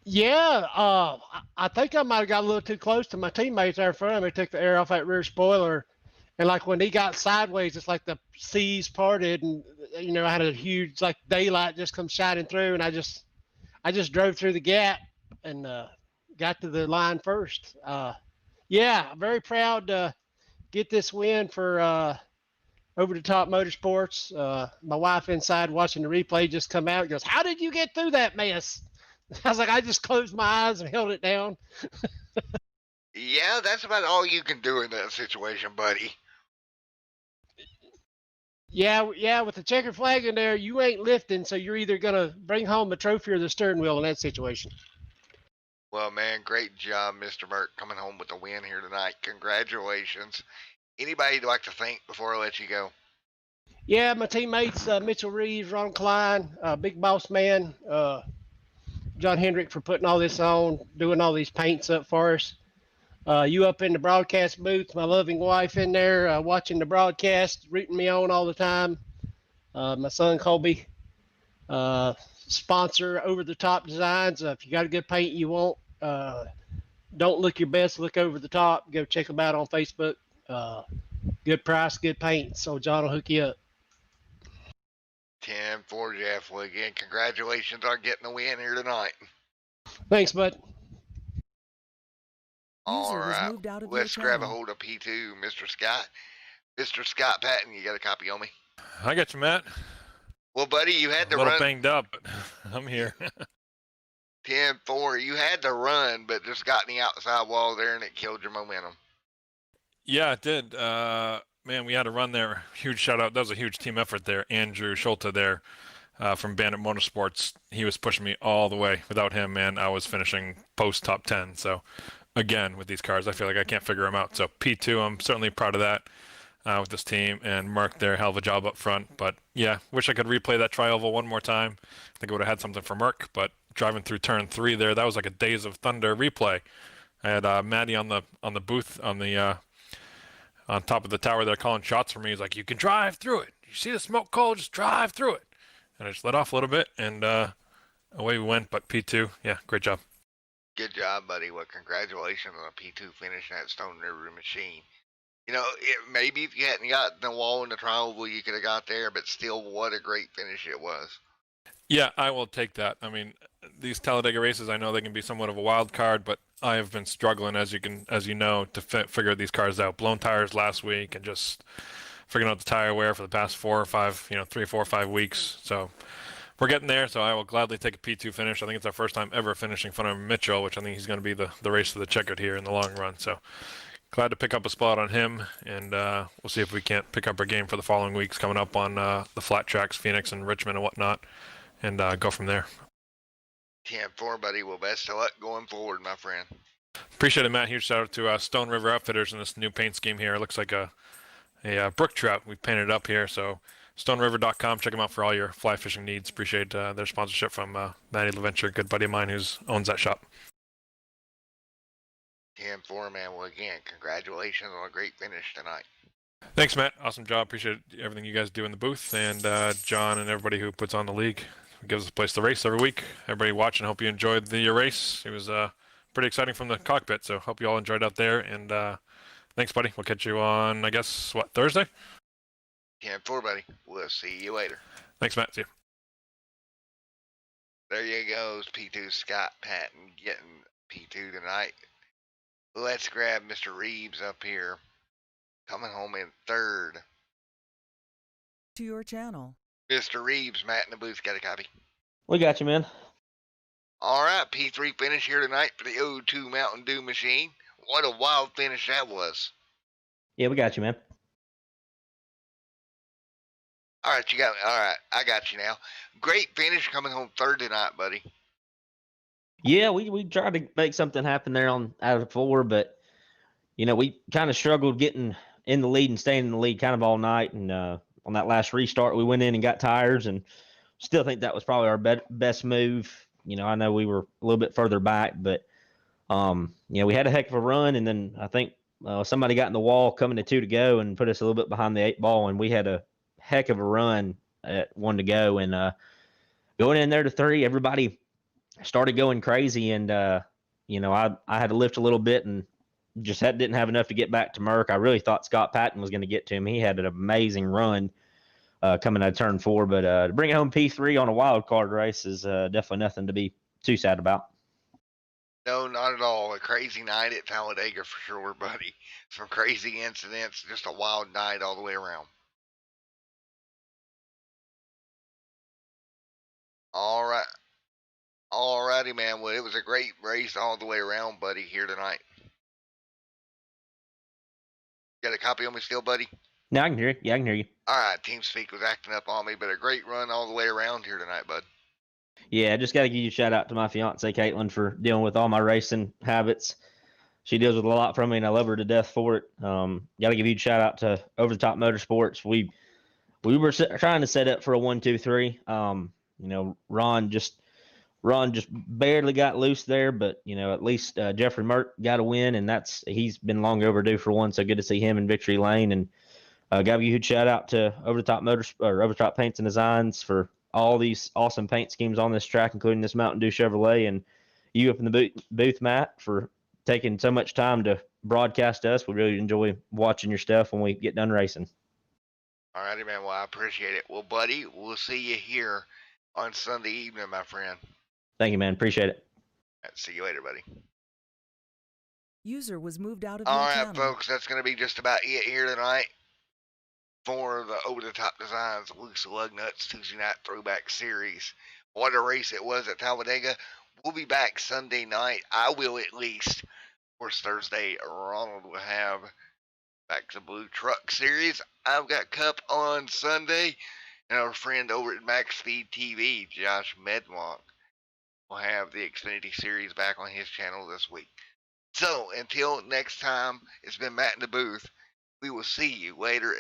[SPEAKER 9] Yeah, I think I might have got a little too close to my teammates there in front of me. Took the air off that rear spoiler, and like when he got sideways, it's like the seas parted, and I had a huge like daylight just come shining through, and I just drove through the gap and got to the line first. Yeah, I'm very proud to get this win for Over the Top Motorsports. My wife inside watching the replay just come out and goes, "How did you get through that mess?" I was like, I just closed my eyes and held it down.
[SPEAKER 3] Yeah, that's about all you can do in that situation, buddy.
[SPEAKER 9] Yeah, with the checkered flag in there, you ain't lifting, so you're either going to bring home the trophy or the steering wheel in that situation.
[SPEAKER 3] Well, man, great job, Mr. Merck, coming home with the win here tonight. Congratulations. Anybody you'd like to thank before I let you go?
[SPEAKER 9] Yeah, my teammates, Mitchell Reeves, Ron Klein, Big Boss Man, John Hendrick for putting all this on, doing all these paints up for us. You up in the broadcast booth, my loving wife in there watching the broadcast, rooting me on all the time. My son Colby, sponsor Over the Top Designs. If you got a good paint you want, don't look your best, look over the top. Go check them out on Facebook. Good price, good paint. So John will hook you up.
[SPEAKER 3] 10-4, Jeff. Well, again, congratulations on getting the win here tonight.
[SPEAKER 9] Thanks, bud.
[SPEAKER 3] All
[SPEAKER 5] User was
[SPEAKER 3] right,
[SPEAKER 5] moved out of your
[SPEAKER 3] let's grab a
[SPEAKER 5] channel.
[SPEAKER 3] hold of P2, Mr. Scott. Mr. Scott Patton, you got a copy on me?
[SPEAKER 8] I got you, Matt.
[SPEAKER 3] Well, buddy, you had
[SPEAKER 8] A
[SPEAKER 3] to
[SPEAKER 8] little
[SPEAKER 3] run.
[SPEAKER 8] banged up, but I'm here.
[SPEAKER 3] 10-4, you had to run, but just got in the outside wall there, and it killed your momentum.
[SPEAKER 8] Yeah, it did. Man, we had a run there. Huge shout out. That was a huge team effort there. Andrew Schulte there from Bandit Motorsports. He was pushing me all the way. Without him, man, I was finishing post top 10. So, again, with these cars, I feel like I can't figure them out. So, P2, I'm certainly proud of that with this team. And Mark there, hell of a job up front. But, yeah, wish I could replay that tri-oval one more time. I think I would have had something for Mark. But driving through turn 3 there, that was like a Days of Thunder replay. I had Maddie on the booth on top of the tower there calling shots for me. He's like, "You can drive through it. You see the smoke cold? Just drive through it." And I just let off a little bit, and away we went. But P2, yeah, great job.
[SPEAKER 3] Good job, buddy. Well, congratulations on a P2 finish in that Stone River machine. Maybe if you hadn't gotten the wall in the tri-oval, you could have got there, but still, what a great finish it was.
[SPEAKER 8] Yeah, I will take that. I mean, these Talladega races, I know they can be somewhat of a wild card, but I have been struggling, as you know, to figure these cars out. Blown tires last week, and just figuring out the tire wear for the past 3 or 4 or 5 weeks. So we're getting there. So I will gladly take a P2 finish. I think it's our first time ever finishing in front of Mitchell, which I think he's going to be the race for the checkered here in the long run. So glad to pick up a spot on him, and we'll see if we can't pick up our game for the following weeks coming up on the flat tracks, Phoenix and Richmond and whatnot, and go from there.
[SPEAKER 3] 10-4, buddy. Well, best of luck going forward, my friend.
[SPEAKER 8] Appreciate it, Matt. Huge shout out to Stone River Outfitters in this new paint scheme here. It looks like a brook trout. We've painted it up here. So stoneriver.com. Check them out for all your fly fishing needs. Appreciate their sponsorship from Matty LaVenture, a good buddy of mine who owns that shop.
[SPEAKER 3] 10-4, man. Well, again, congratulations on a great finish tonight.
[SPEAKER 8] Thanks, Matt. Awesome job. Appreciate everything you guys do in the booth, and John and everybody who puts on the league. Gives us a place to race every week. Everybody watching, hope you enjoyed the race. It was pretty exciting from the cockpit, so hope you all enjoyed out there. And thanks, buddy. We'll catch you on, I guess, Thursday?
[SPEAKER 3] 10-4, buddy. We'll see you later.
[SPEAKER 8] Thanks, Matt. See you.
[SPEAKER 3] There you goes, P2 Scott Patton getting P2 tonight. Let's grab Mr. Reeves up here, coming home in third.
[SPEAKER 5] To your channel.
[SPEAKER 3] Mr. Reeves, Matt in the booth, got a copy.
[SPEAKER 7] We got you, man.
[SPEAKER 3] All right, P3 finish here tonight for the O2 Mountain Dew machine. What a wild finish that was.
[SPEAKER 7] Yeah, we got you, man.
[SPEAKER 3] All right, you got me. All right, I got you now. Great finish coming home third tonight, buddy.
[SPEAKER 7] Yeah, we tried to make something happen there on out of 4, but we kind of struggled getting in the lead and staying in the lead kind of all night. And on that last restart, we went in and got tires, and still think that was probably our best move. I know we were a little bit further back, but we had a heck of a run, and then I think somebody got in the wall coming to 2 to go and put us a little bit behind the 8 ball, and we had a heck of a run at 1 to go, and going in there to 3, everybody started going crazy, and I had to lift a little bit and just didn't have enough to get back to Merck. I really thought Scott Patton was going to get to him. He had an amazing run coming out of turn 4, but to bring home P3 on a wild card race is definitely nothing to be too sad about.
[SPEAKER 3] No, not at all. A crazy night at Talladega for sure, buddy. Some crazy incidents, just a wild night all the way around. All right. All righty, man. Well, it was a great race all the way around, buddy, here tonight. Got a copy on me still, buddy?
[SPEAKER 7] Now I can hear you. Yeah, I can hear you.
[SPEAKER 3] All right, TeamSpeak was acting up on me, but a great run all the way around here tonight, bud.
[SPEAKER 7] Yeah, just got to give you a shout out to my fiance, Caitlin, for dealing with all my racing habits. She deals with a lot from me, and I love her to death for it. Got to give you a shout out to Over the Top Motorsports. We were trying to set up for a 1, 2, 3. Ron just barely got loose there, but at least Jeffrey Merck got a win, and he's been long overdue for one. So good to see him in victory lane. And got to give you a huge shout out to Over the Top Paints and Designs for all these awesome paint schemes on this track, including this Mountain Dew Chevrolet, and you up in the booth, Matt, for taking so much time to broadcast us. We really enjoy watching your stuff when we get done racing.
[SPEAKER 3] All righty, man. Well, I appreciate it. Well, buddy, we'll see you here on Sunday evening, my friend.
[SPEAKER 7] Thank you, man. Appreciate it.
[SPEAKER 3] See you later, buddy.
[SPEAKER 5] User was moved out of
[SPEAKER 3] All
[SPEAKER 5] your
[SPEAKER 3] right,
[SPEAKER 5] channel.
[SPEAKER 3] folks, that's going to be just about it here tonight for the Over the Top Designs Loose Lugnuts Tuesday Night Throwback Series. What a race it was at Talladega. We'll be back Sunday night. I will, at least. Of course, Thursday, Ronald will have Back to Blue Truck Series. I've got Cup on Sunday, and our friend over at Max Speed TV, Josh Medlock, will have the Xfinity Series back on his channel this week. So, until next time, it's been Matt in the booth. We will see you later.